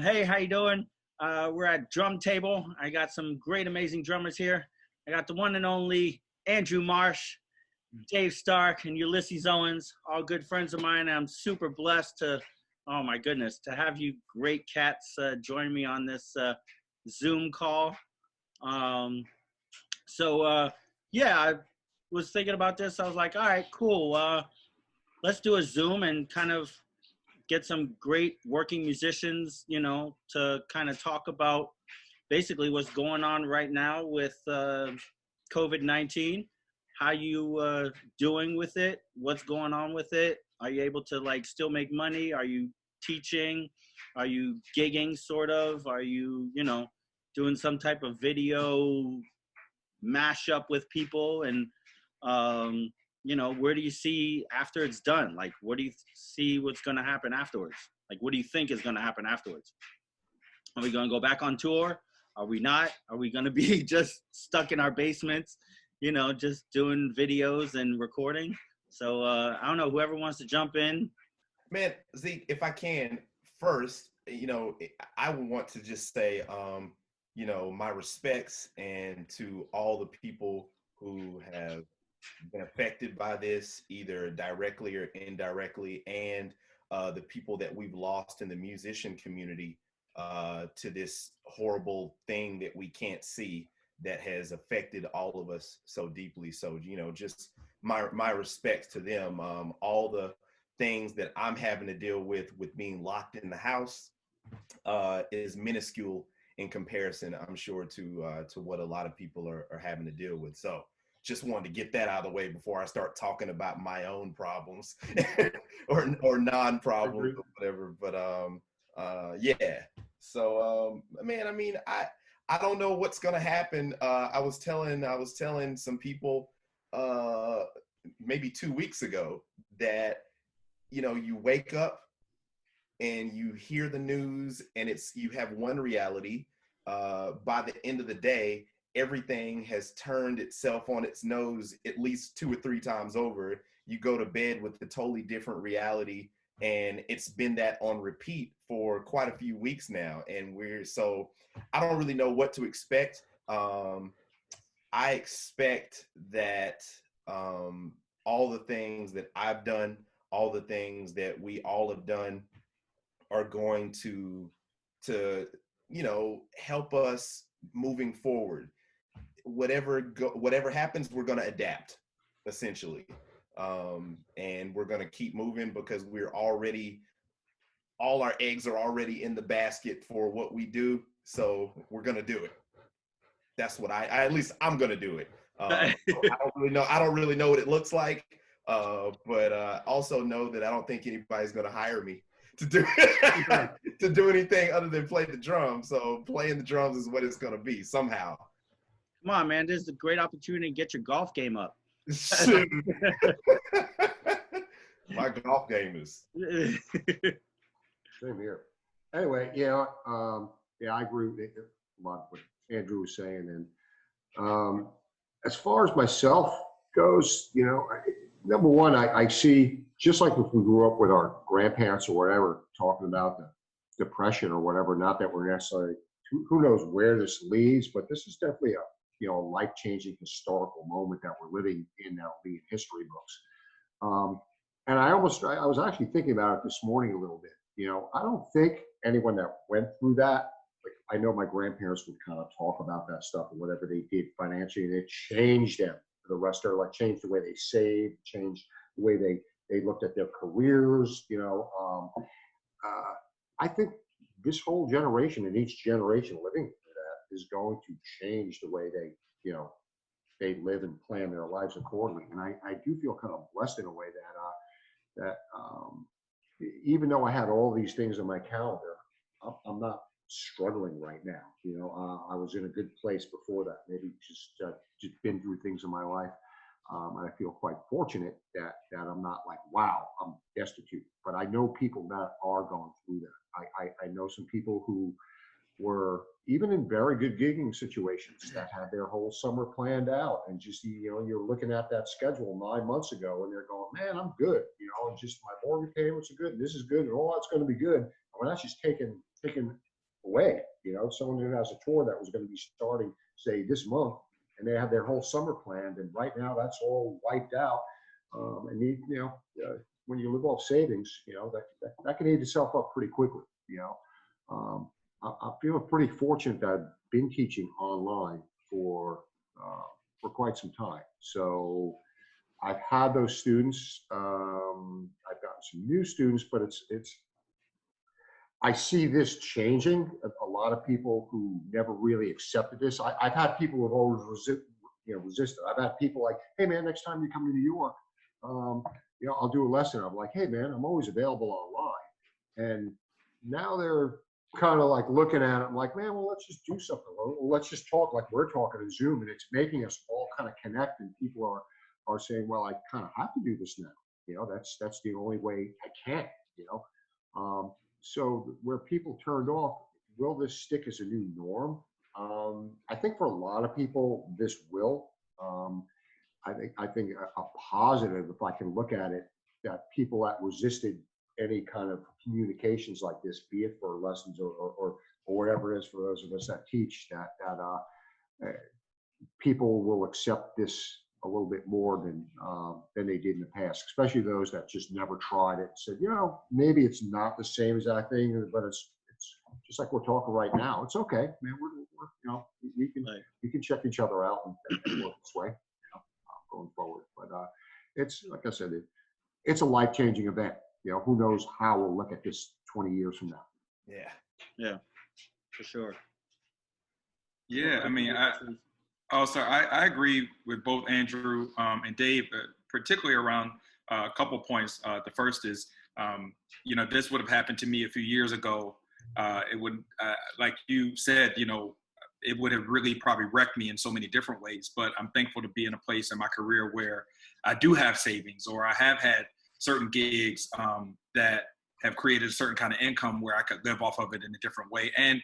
Hey, how you doing? We're at Drum Table. I got some great, amazing drummers here. I got the one and only Andrew Marsh, Dave Stark, and Ulysses Owens, all good friends of mine. I'm super blessed to, oh my goodness, to have you great cats join me on this Zoom call. Um, yeah, I was thinking about this. I was like, all right, cool. Let's do a Zoom and kind of get some great working musicians, to kind of talk about basically what's going on right now with COVID-19. How you doing with it? What's going on with it? Are you able to like still make money? Are you teaching? Are you gigging sort of? Are you, doing some type of video mashup with people? And where do you see after it's done? Like, what do you see what's going to happen afterwards? Like, what do you think is going to happen afterwards? Are we going to go back on tour? Are we not? Are we going to be just stuck in our basements, just doing videos and recording? So I don't know, whoever wants to jump in. Man, Zeke, if I can first, I would want to just say, my respects and to all the people who have been affected by this, either directly or indirectly, and the people that we've lost in the musician community to this horrible thing that we can't see that has affected all of us so deeply. So, just my respects to them. All the things that I'm having to deal with being locked in the house is minuscule in comparison, I'm sure, to what a lot of people are having to deal with. So just wanted to get that out of the way before I start talking about my own problems or non-problems or whatever. But yeah. So man, I mean, I don't know what's gonna happen. I was telling some people maybe 2 weeks ago that you wake up and you hear the news and you have one reality. By the end of the day, everything has turned itself on its nose at least 2 or 3 times over. You go to bed with a totally different reality, and it's been that on repeat for quite a few weeks now. And so I don't really know what to expect. I expect that all the things that I've done, all the things that we all have done are going to help us moving forward. Whatever happens, we're going to adapt, essentially. And we're going to keep moving because all our eggs are already in the basket for what we do. So we're going to do it. That's what at least I'm going to do it. I don't really know what it looks like. But also know that I don't think anybody's going to hire me to do to do anything other than play the drums. So playing the drums is what it's going to be somehow. Come on, man. This is a great opportunity to get your golf game up. My golf game is. Same here. Anyway, yeah, I agree with a lot of what Andrew was saying. And as far as myself goes, number one, I see, just like if we grew up with our grandparents or whatever, talking about the depression or whatever, not that we're necessarily, who knows where this leads, but this is definitely a life-changing historical moment that we're living in that will be in history books. And I was actually thinking about it this morning a little bit. I don't think anyone that went through that, like, I know my grandparents would kind of talk about that stuff and whatever they did financially, and it changed them for the rest of their life, changed the way they saved, changed the way they looked at their careers. I think this whole generation and each generation living through that is going to change the way they live and plan their lives accordingly. And I do feel kind of blessed in a way that even though I had all these things on my calendar, I'm not struggling right now. I was in a good place before that. Maybe just been through things in my life. And I feel quite fortunate that I'm not like, wow, I'm destitute. But I know people that are going through that. I know some people who were even in very good gigging situations that had their whole summer planned out, and just, you're looking at that schedule 9 months ago and they're going, man, I'm good, and just my mortgage payments are good, and this is good, and all that's going to be good. And that's just taking someone who has a tour that was going to be starting, say, this month, and they have their whole summer planned, and right now that's all wiped out. And when you live off savings, that can eat itself up pretty quickly. I feel pretty fortunate that I've been teaching online for quite some time. So I've had those students. I've gotten some new students, but I see this changing. A lot of people who never really accepted this. I've had people who have always resisted. I've had people like, hey man, next time you come to New York, I'll do a lesson. I'm like, hey man, I'm always available online. And now they're kind of like looking at it. I'm like, man, well, let's just do something. Let's just talk like we're talking in Zoom, and it's making us all kind of connect. And people are saying, well, I kind of have to do this now. That's the only way I can. So where people turned off, will this stick as a new norm? I think for a lot of people, this will. I think a positive, if I can look at it, that people that resisted any kind of communications like this, be it for lessons or whatever it is for those of us that teach, that people will accept this a little bit more than they did in the past, especially those that just never tried it. Said, maybe it's not the same as that thing, but it's just like we're talking right now. It's okay, man. We're we can check each other out and work this way, going forward. But it's like I said, it's a life-changing event. Who knows how we'll look at this 20 years from now. Yeah, for sure. Yeah, I mean, I agree with both Andrew and Dave, particularly around a couple points. The first is, this would have happened to me a few years ago. It would, like you said, it would have really probably wrecked me in so many different ways. But I'm thankful to be in a place in my career where I do have savings, or I have had certain gigs that have created a certain kind of income where I could live off of it in a different way. And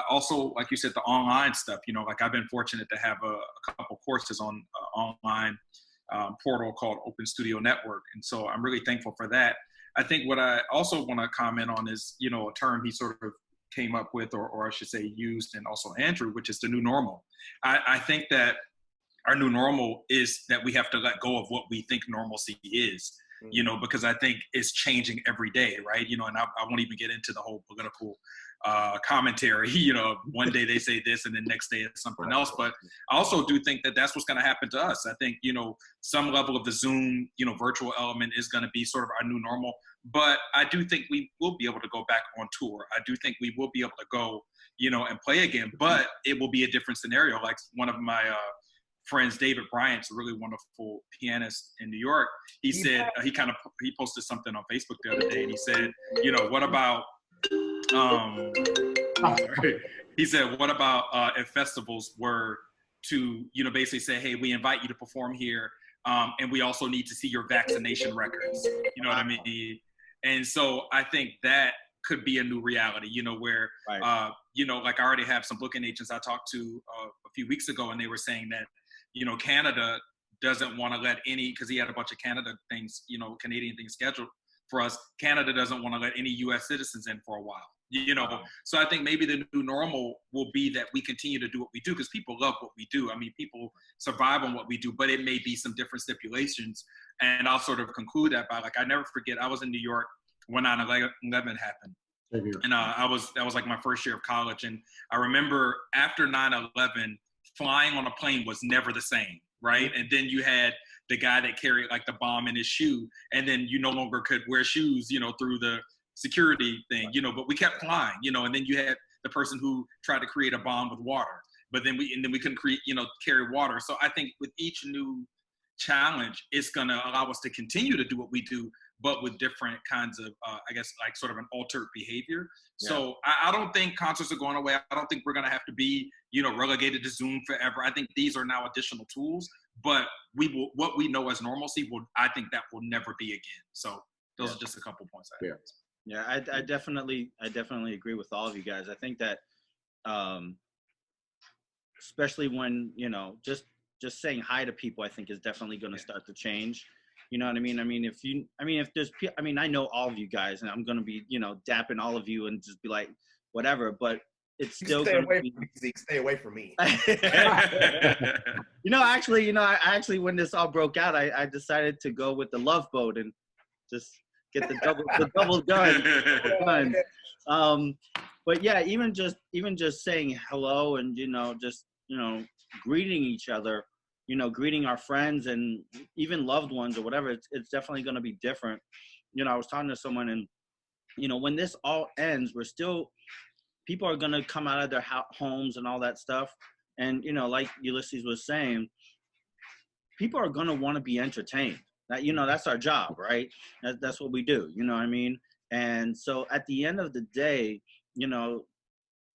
also, like you said, the online stuff, like I've been fortunate to have a couple courses on online portal called Open Studio Network. And so I'm really thankful for that. I think what I also want to comment on is, a term he sort of came up with, or I should say used, and also Andrew, which is the new normal. I think that our new normal is that we have to let go of what we think normalcy is. Because I think it's changing every day, right? And I won't even get into the whole political commentary. One day they say this and the next day it's something else. But I also do think that that's what's going to happen to us. I think, some level of the Zoom, virtual element is going to be sort of our new normal. But I do think we will be able to go back on tour. I do think we will be able to go, and play again. But it will be a different scenario. Like one of my friends, David Bryant's a really wonderful pianist in New York. He said, he posted something on Facebook the other day, and he said, what about, he said, what about if festivals were to, basically say, hey, we invite you to perform here, and we also need to see your vaccination records. You know what I mean? And so I think that could be a new reality, where, like I already have some booking agents I talked to a few weeks ago, and they were saying that, Canada doesn't want to let any, because he had a bunch of Canada things, Canadian things scheduled for us. Canada doesn't want to let any U.S. citizens in for a while, So I think maybe the new normal will be that we continue to do what we do, because people love what we do. I mean, people survive on what we do, but it may be some different stipulations. And I'll sort of conclude that by, like, I never forget, I was in New York when 9/11 happened. And that was like my first year of college. And I remember after 9/11, flying on a plane was never the same, right? And then you had the guy that carried like the bomb in his shoe, and then you no longer could wear shoes, through the security thing, but we kept flying, and then you had the person who tried to create a bomb with water, but then we couldn't create, carry water. So I think with each new challenge, it's going to allow us to continue to do what we do, but with different kinds of, I guess, like sort of an altered behavior. Yeah. So I don't think concerts are going away. I don't think we're going to have to be, relegated to Zoom forever. I think these are now additional tools, but what we know as normalcy I think that will never be again. So those are just a couple points I have. Yeah, I definitely agree with all of you guys. I think that, especially when, just saying hi to people, I think is definitely going to start to change. You know what I mean? I mean, I know all of you guys, and I'm going to be, dapping all of you and just be like, whatever. But it's You still stay going away to be. from me, Zeke. Stay away from me. I actually, when this all broke out, I decided to go with the Love Boat and just get the double gun. But yeah, even just saying hello and just greeting each other, greeting our friends and even loved ones or whatever. It's definitely going to be different. I was talking to someone, and when this all ends, people are going to come out of their homes and all that stuff. And, like Ulysses was saying, people are going to want to be entertained. That's our job, right? That's what we do. You know what I mean? And so at the end of the day,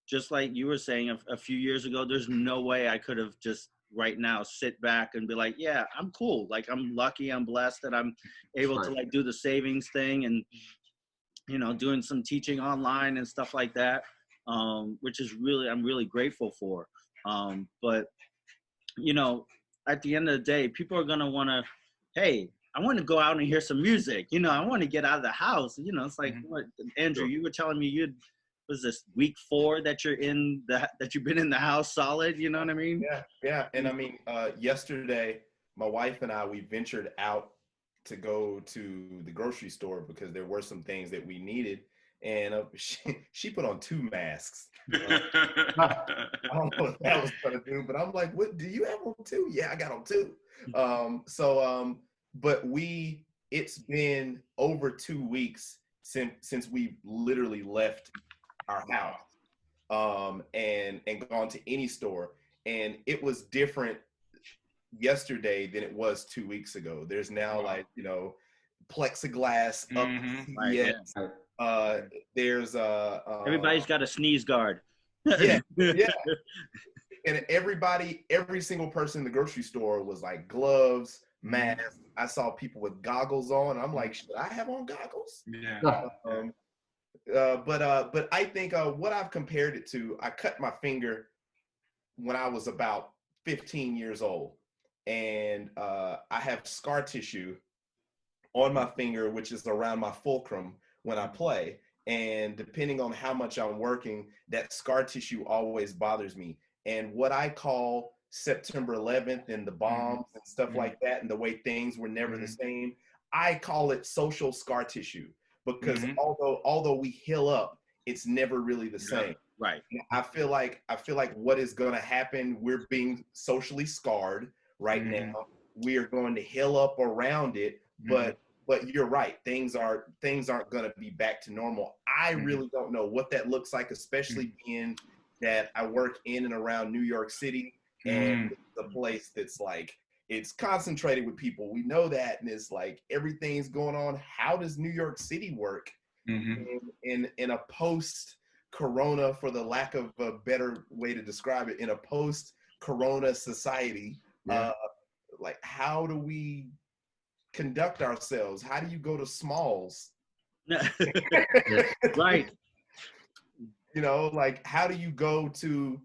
just like you were saying a few years ago, there's no way I could have just right now sit back and be like, yeah, I'm cool. Like, I'm lucky, I'm blessed that I'm able to like do the savings thing and, doing some teaching online and stuff like that, which is I'm really grateful for. But, at the end of the day, people are going to want to, hey, I want to go out and hear some music. I want to get out of the house. It's like, what, Andrew, you were telling me was this week 4 that that you've been in the house solid? You know what I mean? Yeah. And I mean, yesterday, my wife and I, we ventured out to go to the grocery store because there were some things that we needed. And she put on 2 masks. I don't know what that was going to do, but I'm like, what, do you have on 2? Yeah, I got on 2. But it's been over 2 weeks since we literally left our house and gone to any store. And it was different yesterday than it was 2 weeks ago. There's now plexiglass up CVS. There's everybody's got a sneeze guard. Yeah. And every single person in the grocery store was like gloves, masks. I saw people with goggles on. I'm like, should I have on goggles? Yeah. But I think what I've compared it to, I cut my finger when I was about 15 years old, and I have scar tissue on my finger, which is around my fulcrum when I play. And depending on how much I'm working, that scar tissue always bothers me. And what I call September 11th and the bombs and stuff like that, and the way things were never the same, I call it social scar tissue, because although we heal up, it's never really the same. Right. I feel like what is going to happen, we're being socially scarred right now. We are going to heal up around it, but you're right. Things aren't going to be back to normal. I really don't know what that looks like, especially being that I work in and around New York City, and the place that's like, it's concentrated with people. We know that, and it's like everything's going on. How does New York City work in a post-corona, for the lack of a better way to describe it, in a post-corona society? Like, how do we conduct ourselves? How do you go to Smalls? Right. Like, how do you go to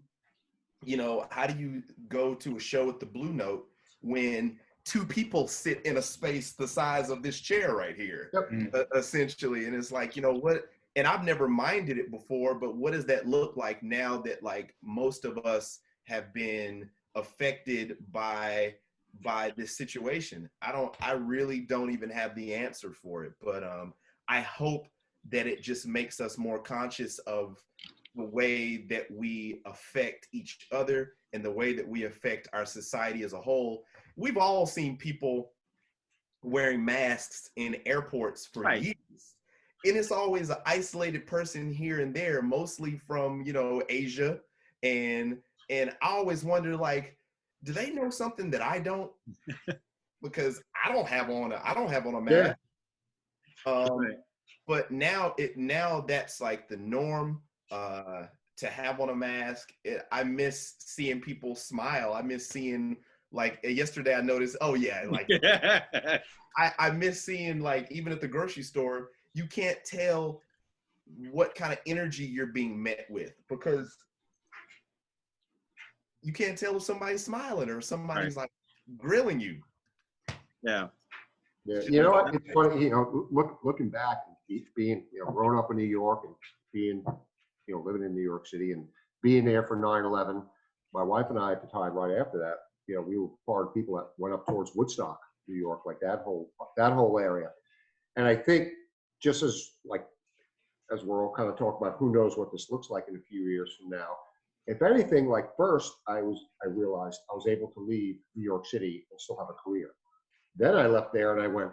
a show at the Blue Note when 2 people sit in a space the size of this chair right here, essentially? And it's like, what? And I've never minded it before, but what does that look like now that like most of us have been affected by this situation? I really don't even have the answer for it, but I hope that it just makes us more conscious of the way that we affect each other and the way that we affect our society as a whole. We've all seen people wearing masks in airports for years, and it's always an isolated person here and there, mostly from Asia, and I always wonder, like, do they know something that I don't? Because I don't have on a mask. But now that's like the norm, to have on a mask. I miss seeing people smile. I miss seeing, like, yesterday I noticed, like I miss seeing, like, even at the grocery store, you can't tell what kind of energy you're being met with, because you can't tell if somebody's smiling or somebody's like grilling you. Yeah. You know what? It's funny, looking back, being, growing up in New York and being, living in New York City and being there for 9/11, my wife and I at the time, right after that, we were part of people that went up towards Woodstock, New York, like that whole area. And I think just as we're all kind of talking about, who knows what this looks like in a few years from now. If anything, like first, I realized I was able to leave New York City and still have a career. Then I left there and I went,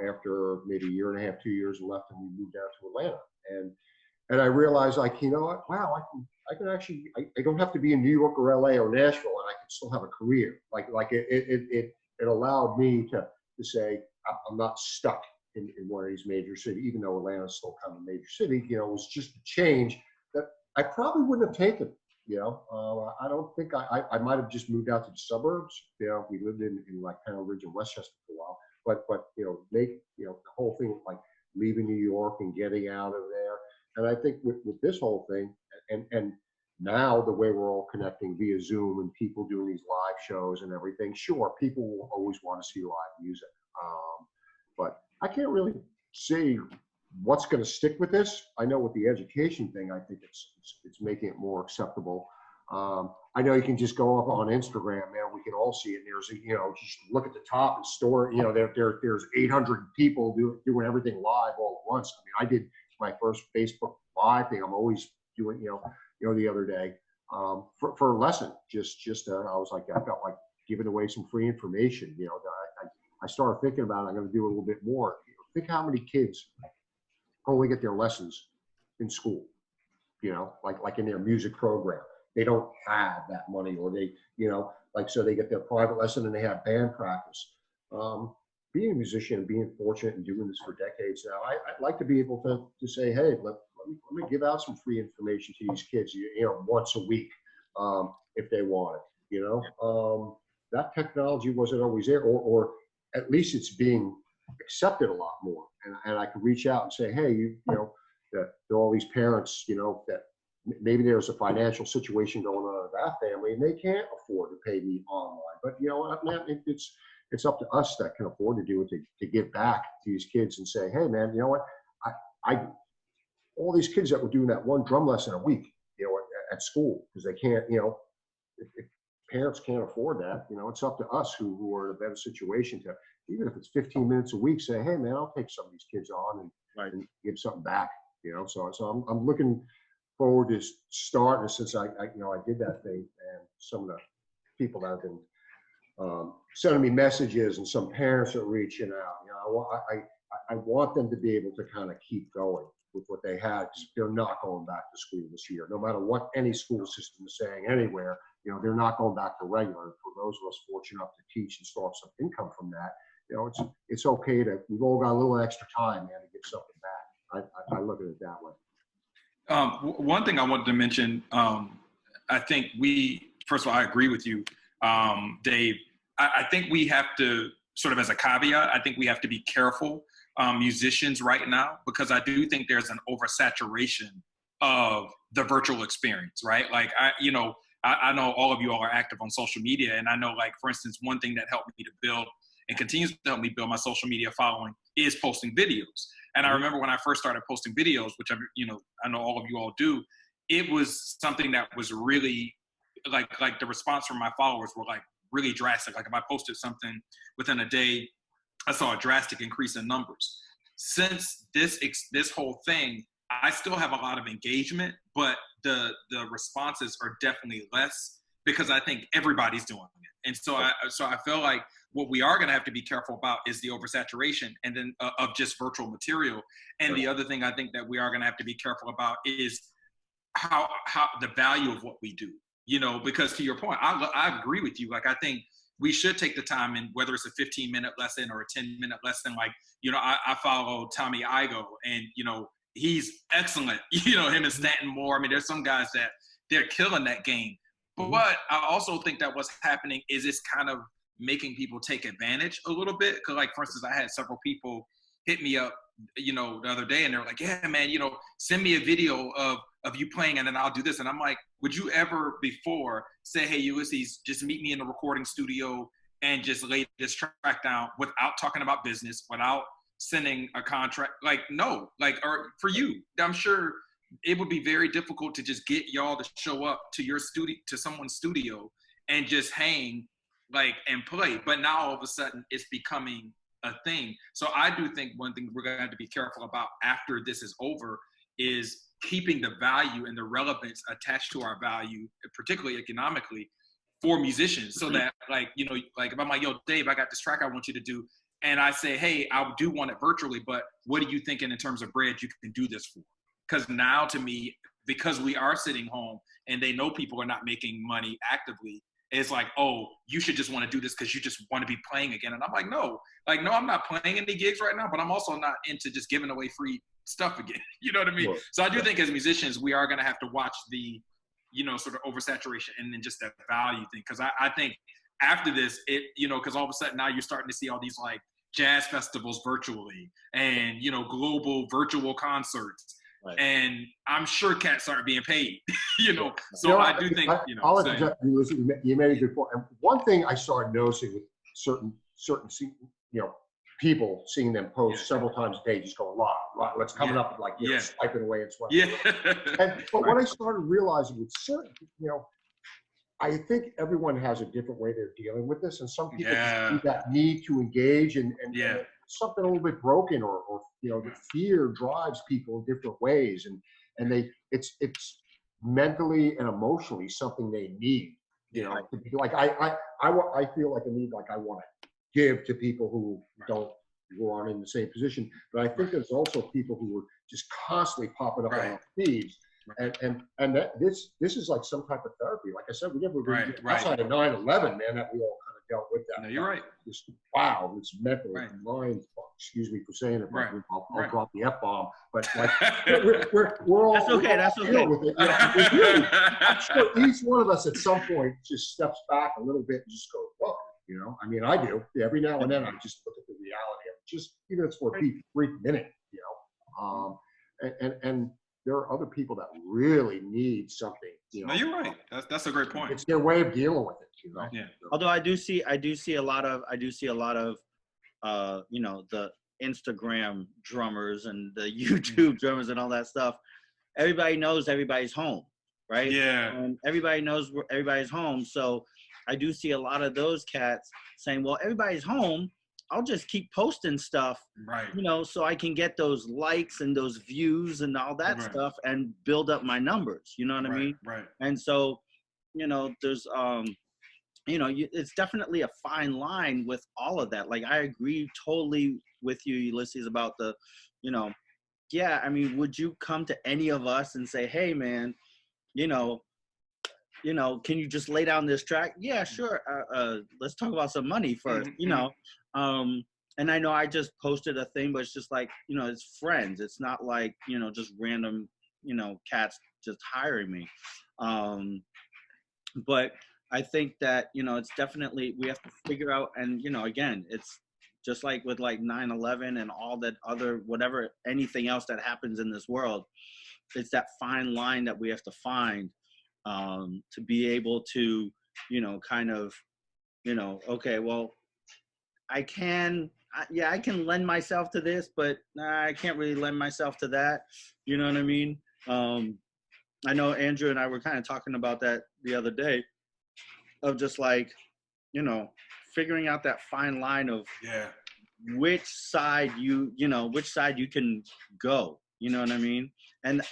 after maybe a year and a half, 2 years, and left, and we moved down to Atlanta. And I realized, like, what? Wow, I can actually, I don't have to be in New York or LA or Nashville, and I can still have a career. Like it allowed me to say I'm not stuck in one of these major cities, even though Atlanta is still kind of a major city. It was just a change that I probably wouldn't have taken. I don't think I might have just moved out to the suburbs. We lived in like Pound Ridge and Westchester for a while, but the whole thing like leaving New York and getting out of there. And I think with this whole thing, and now the way we're all connecting via Zoom and people doing these live shows and everything, sure, people will always want to see live music. But I can't really say what's going to stick with this. I know with the education thing, I think it's making it more acceptable. I know you can just go up on Instagram, man. We can all see it. There's just look at the top and store. There's 800 people doing everything live all at once. I mean, I did my first Facebook Live thing. I'm always doing, the other day for a lesson. I was like, I felt like giving away some free information. I started thinking about it. I'm going to do a little bit more. Think how many kids only get their lessons in school, like in their music program. They don't have that money, or they, so they get their private lesson and they have band practice. Being a musician and being fortunate and doing this for decades now, I'd like to be able to say, hey, let me give out some free information to these kids, once a week, if they want it. That technology wasn't always there, or at least it's being accepted a lot more. And I could reach out and say, hey, there are all these parents, that maybe there's a financial situation going on in that family and they can't afford to pay me online. But it's up to us that can afford to do it, to give back to these kids and say, hey man, you know what? I all these kids that were doing that one drum lesson a week, at school, because they can't, if parents can't afford that, it's up to us who are in a better situation to, even if it's 15 minutes a week, say, hey man, I'll take some of these kids on and give something back, So I'm looking forward to starting, since I did that thing, and some of the people that have been sending me messages and some parents are reaching out. I want them to be able to kind of keep going with what they had, because they're not going back to school this year, no matter what any school system is saying anywhere. They're not going back to regular. For those of us fortunate enough to teach and start some income from that, it's okay we've all got a little extra time, man, to get something back. I look at it that way. One thing I wanted to mention, I think first of all, I agree with you, Dave. I think we have to, sort of as a caveat, I think we have to be careful, musicians right now, because I do think there's an oversaturation of the virtual experience, right? Like, I know all of you all are active on social media, and I know, like, for instance, one thing that helped me to build and continues to help me build my social media following is posting videos. And I remember when I first started posting videos, which I know all of you all do, it was something that was really like the response from my followers were like really drastic. Like if I posted something within a day, I saw a drastic increase in numbers. Since this whole thing, I still have a lot of engagement, but the responses are definitely less because I think everybody's doing it. And so I feel like what we are going to have to be careful about is the oversaturation and then of just virtual material. And the other thing I think that we are going to have to be careful about is how the value of what we do, because to your point, I agree with you. Like, I think we should take the time, and whether it's a 15-minute lesson or a 10-minute lesson, like, I follow Tommy Igo, and, he's excellent, him and Stanton Moore. I mean, there's some guys that they're killing that game. But I also think that what's happening is it's kind of making people take advantage a little bit. Because, like, for instance, I had several people hit me up, the other day, and they're like, yeah, man, send me a video of you playing, and then I'll do this. And I'm like, would you ever before say, hey, Ulysses, just meet me in the recording studio and just lay this track down without talking about business, without sending a contract? Like, no, like, or for you, I'm sure it would be very difficult to just get y'all to show up to your studio, to someone's studio, and just hang like and play. But now all of a sudden it's becoming a thing. So I do think one thing we're gonna have to be careful about after this is over is keeping the value and the relevance attached to our value, particularly economically, for musicians. So that, like, you know, like if I'm like, yo, Dave, I got this track I want you to do, and I say, hey, I do want it virtually, but what are you thinking in terms of bread you can do this for? Because now, to me, because we are sitting home and they know people are not making money actively, it's like, oh, you should just want to do this because you just want to be playing again. And I'm like, no, I'm not playing any gigs right now, but I'm also not into just giving away free stuff again. You know what I mean? Sure. So I do think as musicians, we are going to have to watch the, you know, sort of oversaturation and then just that value thing. Because I think after this, it, you know, because all of a sudden now you're starting to see all these like jazz festivals virtually and, you know, global virtual concerts. Right. And I'm sure cats aren't being paid, you know. So you know, I do think, you know. I'll interject you. You made a good point. And one thing I started noticing with certain, you know, people, seeing them post several times a day, just going live. Let's coming up like, you know, swiping away and swiping. Yeah. But what I started realizing with certain, you know, I think everyone has a different way they're dealing with this, and some people just see that need to engage and something a little bit broken, or you know, the fear drives people in different ways, and it's mentally and emotionally something they need. You know, to be like I feel like a need, like I want to give to people who aren't in the same position, but I think there's also people who are just constantly popping up on our feeds. And that this is like some type of therapy. Like I said, we never really outside of 9/11, man, that we all kind of dealt with that. No, you're right. Just wow, it's mental mind fuck. Excuse me for saying it, but I'll drop the F-bomb. But like we're all that's okay. That's okay. With it. Really, I'm sure each one of us at some point just steps back a little bit and just goes, "Whoa," you know. I mean, I do every now and then. I just look at the reality of it, just even if it's for a brief minute, you know. And there are other people that really need something. You know? No, you're right. That's a great point. It's their way of dealing with it. You know? Yeah. Although I do see a lot of you know, the Instagram drummers and the YouTube drummers and all that stuff. Everybody knows everybody's home, right? Yeah. And everybody knows where everybody's home. So I do see a lot of those cats saying, well, everybody's home. I'll just keep posting stuff, you know, so I can get those likes and those views and all that stuff and build up my numbers. You know what I mean? Right. And so, you know, there's, you know, it's definitely a fine line with all of that. Like, I agree totally with you, Ulysses, about the, you know, I mean, would you come to any of us and say, hey, man, you know, can you just lay down this track? Yeah, sure. Let's talk about some money first, you know. And I know I just posted a thing, but it's just like, you know, it's friends. It's not like, you know, just random, you know, cats just hiring me. But I think that, you know, it's definitely, we have to figure out, and, you know, again, it's just like with like 9/11 and all that other, whatever, anything else that happens in this world, it's that fine line that we have to find to be able to, you know, kind of, you know, okay, well, I can lend myself to this, but I can't really lend myself to that. You know what I mean? I know Andrew and I were kind of talking about that the other day, of just like, you know, figuring out that fine line of which side you can go. You know what I mean? And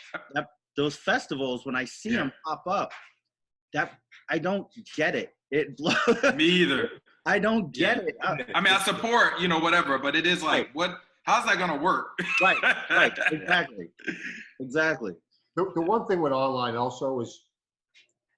those festivals, when I see them pop up, that I don't get it. Me either. I don't get it. I mean, I support, you know, whatever, but it is like, how's that going to work? Right. Exactly. The one thing with online also is,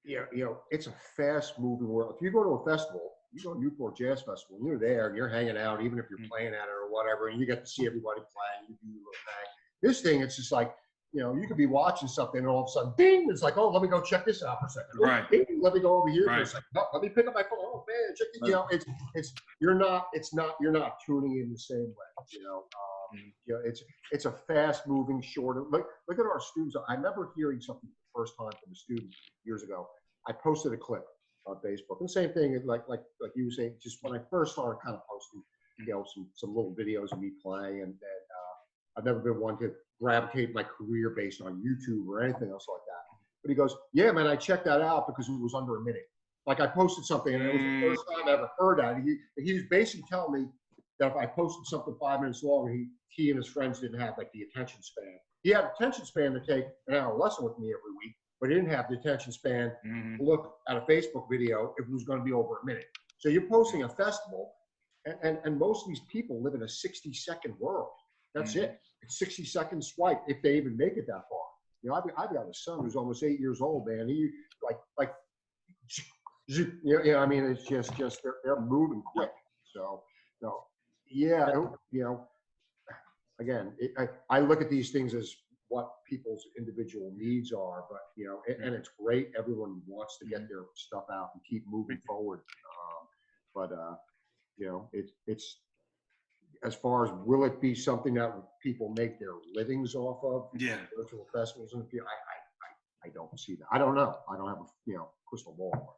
you know, it's a fast moving world. If you go to a festival, you go to Newport Jazz Festival, and you're there and you're hanging out, even if you're playing at it or whatever, and you get to see everybody playing, you do your little thing. This thing, it's just like, you know, you could be watching something and all of a sudden, ding, it's like, oh, let me go check this out for a second. Right. Ding, let me go over here for a second. No, let me pick up my phone. Oh man, check it. You know, you're not tuning in the same way. You know, you know, it's a fast moving, shorter. Look at our students. I remember hearing something the first time from a student years ago. I posted a clip on Facebook, and the same thing, like you were saying, just when I first started kind of posting, you know, some little videos of me playing, and I've never been one to gravitate my career based on YouTube or anything else like that. But he goes, yeah, man, I checked that out because it was under a minute. Like I posted something and it was the first time I ever heard that. He was basically telling me that if I posted something 5 minutes longer, he and his friends didn't have like the attention span. He had attention span to take an hour lesson with me every week, but he didn't have the attention span to look at a Facebook video if it was going to be over a minute. So you're posting a festival, and most of these people live in a 60-second world. That's it. It's 60-second swipe if they even make it that far. You know, I've got a son who's almost 8 years old, man. He like you know, I mean, it's just they're moving quick. So yeah, you know, again, I look at these things as what people's individual needs are, but you know, and it's great. Everyone wants to get their stuff out and keep moving forward. But you know, it's as far as will it be something that people make their livings off of? Yeah. Virtual festivals and I don't see that. I don't know. I don't have a crystal ball.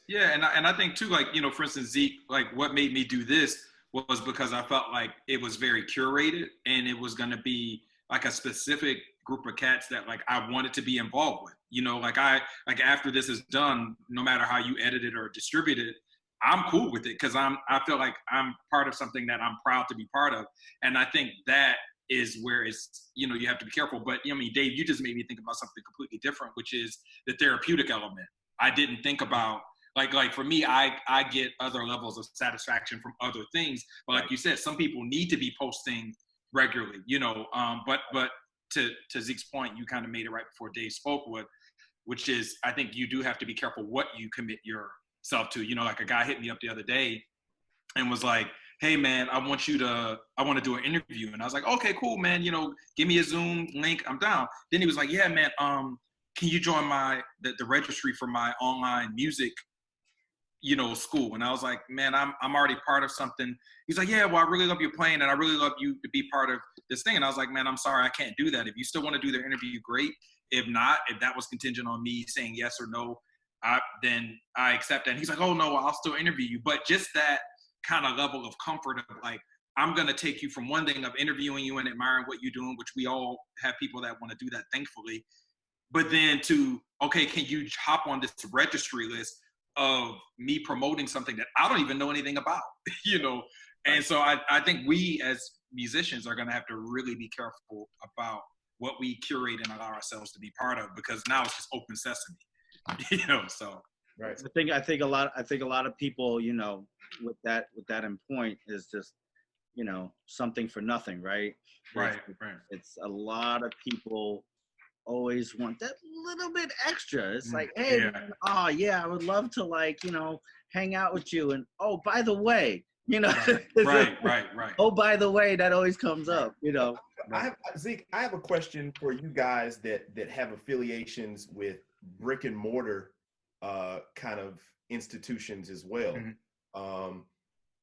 Yeah, and I think too, like, you know, for instance, Zeke, like what made me do this was because I felt like it was very curated and it was going to be like a specific group of cats that like I wanted to be involved with. You know, like after this is done, no matter how you edit it or distribute it, I'm cool with it because I feel like I'm part of something that I'm proud to be part of. And I think that is where it's, you know, you have to be careful. But I mean, Dave, you just made me think about something completely different, which is the therapeutic element. I didn't think about like for me, I get other levels of satisfaction from other things. But like you said, some people need to be posting regularly, you know. But to Zeke's point, you kind of made it right before Dave spoke, which is I think you do have to be careful what you commit yourself to. You know, like a guy hit me up the other day and was like, hey man, I want to do an interview. And I was like, okay, cool, man. You know, give me a Zoom link. I'm down. Then he was like, yeah, man, can you join the registry for my online music, you know, school? And I was like, man, I'm already part of something. He's like, yeah, well, I really love your playing and I really love you to be part of this thing. And I was like, man, I'm sorry, I can't do that. If you still want to do the interview, great. If not, if that was contingent on me saying yes or no, then I accept that. And he's like, oh no, I'll still interview you. But just that kind of level of comfort of like, I'm going to take you from one thing of interviewing you and admiring what you're doing, which we all have people that want to do that, thankfully. But then to, okay, can you hop on this registry list of me promoting something that I don't even know anything about, you know? And so I think we as musicians are going to have to really be careful about what we curate and allow ourselves to be part of, because now it's just open sesame, you know? So. Right. I think a lot of people, you know, with that in point is just, you know, something for nothing, right? Right. It's a lot of people always want that little bit extra. It's like, hey, man, oh yeah, I would love to, like, you know, hang out with you. And oh, by the way, you know, right. Oh, by the way, that always comes up, you know. Zeke, I have a question for you guys that have affiliations with brick and mortar kind of institutions as well.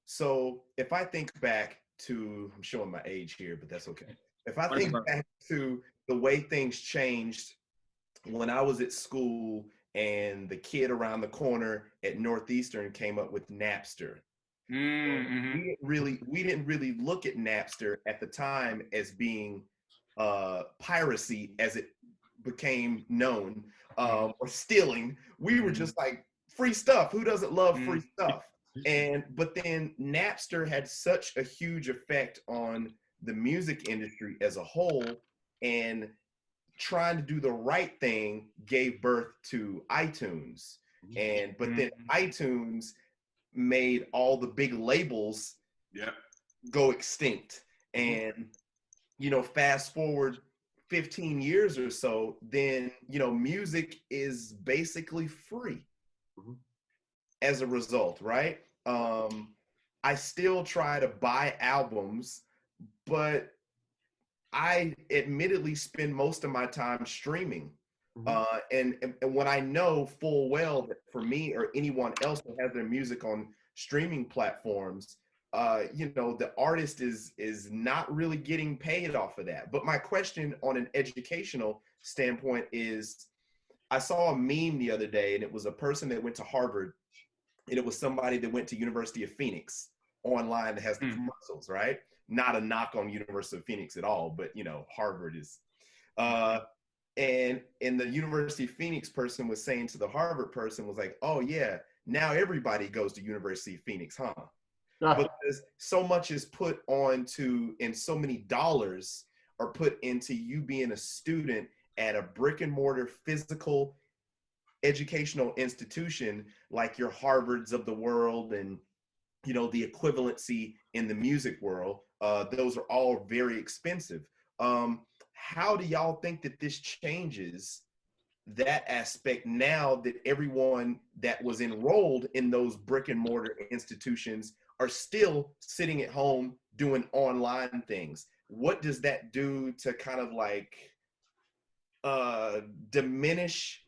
So if I think back to, I'm showing my age here, but that's okay. If I think back to the way things changed when I was at school and the kid around the corner at Northeastern came up with Napster. We didn't really look at Napster at the time as being piracy as it became known, or stealing. We were just like, free stuff. Who doesn't love free stuff? But then Napster had such a huge effect on the music industry as a whole, and trying to do the right thing gave birth to iTunes. But then iTunes made all the big labels go extinct. And, you know, fast forward 15 years or so, then, you know, music is basically free as a result, right? I still try to buy albums, but I admittedly spend most of my time streaming. And when I know full well that for me or anyone else that has their music on streaming platforms, you know, the artist is not really getting paid off of that. But my question on an educational standpoint is, I saw a meme the other day, and it was a person that went to Harvard, and it was somebody that went to University of Phoenix online that has the commercials, right? not a knock on University of Phoenix at all, but you know, Harvard is. And the University of Phoenix person was saying to the Harvard person was like, oh yeah, now everybody goes to University of Phoenix, huh? Because so much is put onto, and so many dollars are put into you being a student at a brick and mortar physical educational institution like your Harvards of the world, and you know, the equivalency in the music world. Those are all very expensive. How do y'all think that this changes that aspect now that everyone that was enrolled in those brick and mortar institutions are still sitting at home doing online things? What does that do to kind of like diminish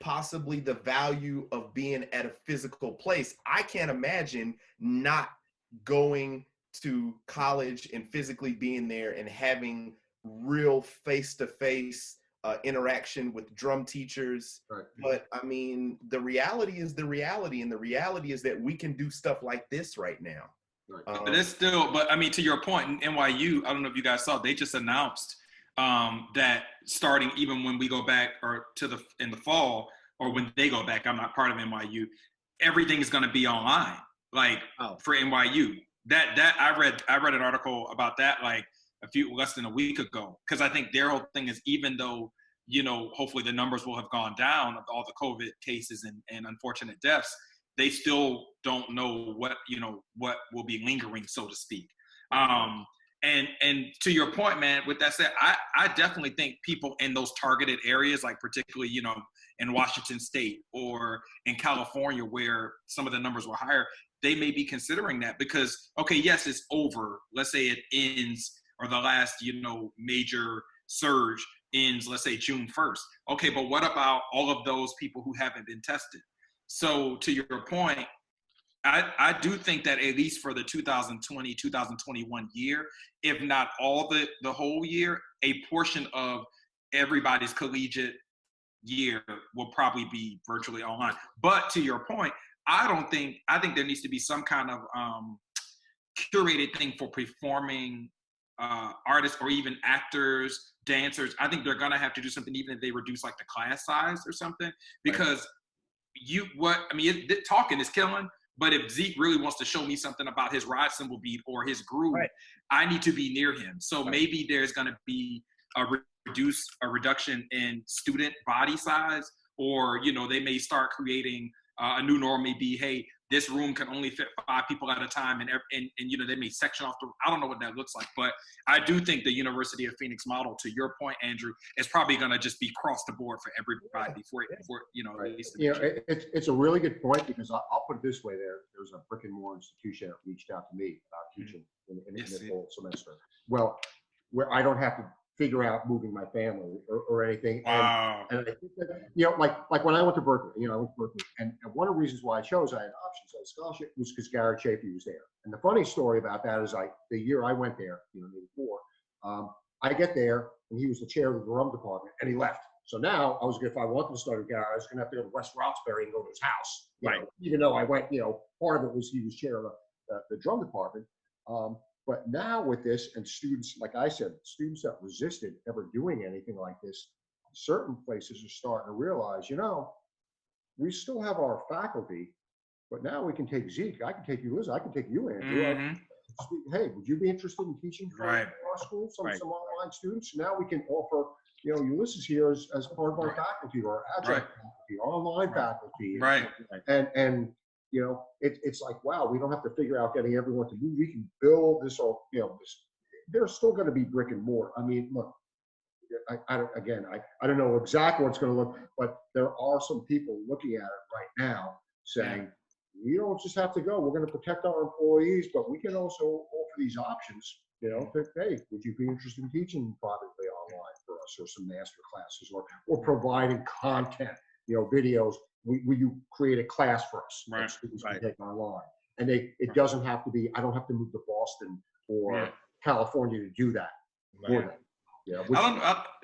possibly the value of being at a physical place? I can't imagine not going to college and physically being there and having real face-to-face interaction with drum teachers. Right. But I mean, the reality is the reality, and the reality is that we can do stuff like this right now. Right. But it's still, but I mean, to your point, in NYU, I don't know if you guys saw, they just announced that starting even when we go back or in the fall, or when they go back, I'm not part of NYU, everything is going to be online, like for NYU. That I read an article about that like less than a week ago, because I think their whole thing is, even though, you know, hopefully the numbers will have gone down of all the COVID cases and unfortunate deaths, they still don't know what will be lingering, so to speak. And to your point, man, with that said, I definitely think people in those targeted areas, like particularly, you know, in Washington State or in California, where some of the numbers were higher, they may be considering that because, okay, yes, it's over. Let's say it ends, or the last, you know, major surge ends, let's say June 1st. Okay, but what about all of those people who haven't been tested? So to your point, I do think that at least for the 2020, 2021 year, if not all the whole year, a portion of everybody's collegiate year will probably be virtually online. But to your point, I think there needs to be some kind of curated thing for performing artists or even actors, dancers. I think they're gonna have to do something, even if they reduce like the class size or something, because talking is killing. But if Zeke really wants to show me something about his ride cymbal beat or his groove, I need to be near him. So maybe there's going to be a reduction in student body size, or, you know, they may start creating a new norm. Maybe, hey, this room can only fit 5 people at a time, and you know, they may section off I don't know what that looks like, but I do think the University of Phoenix model, to your point, Andrew, is probably going to just be across the board for everybody for you know, at least. You know, it's a really good point, because I'll put it this way: there's a brick and mortar institution that reached out to me about teaching in this whole semester. Well, where I don't have to figure out moving my family or anything. Wow. And I think that, you know, like when I went to Berkeley, you know, I went to Berkeley, and one of the reasons why I had options on scholarship was because Garrett Chafee was there. And the funny story about that is, the year I went there, you know, '84, I get there and he was the chair of the drum department, and he left. So now if I wanted to start with Garrett, I was going to have to go to West Roxbury and go to his house. Right. Even though I went, you know, part of it was he was chair of the drum department. But now with this, and students, like I said, students that resisted ever doing anything like this, certain places are starting to realize, you know, we still have our faculty, but now we can take Zeke, I can take you, Liz, I can take you, Andrew. Mm-hmm. Hey, would you be interested in teaching for our school, some online students? Now we can offer, you know, Ulysses here as part of our faculty, or adjunct faculty, online faculty. And you know, it's like, wow, we don't have to figure out getting everyone to move. We can build this, or, you know, there's still going to be brick and mortar. I mean, look, I don't know exactly what it's going to look, but there are some people looking at it right now saying, we don't just have to go. We're going to protect our employees, but we can also offer these options. You know, hey, would you be interested in teaching privately online for us, or some master classes, or providing content, you know, videos? Will you create a class for us that students can take online? And it doesn't have to be, I don't have to move to Boston or California to do that for them. Yeah,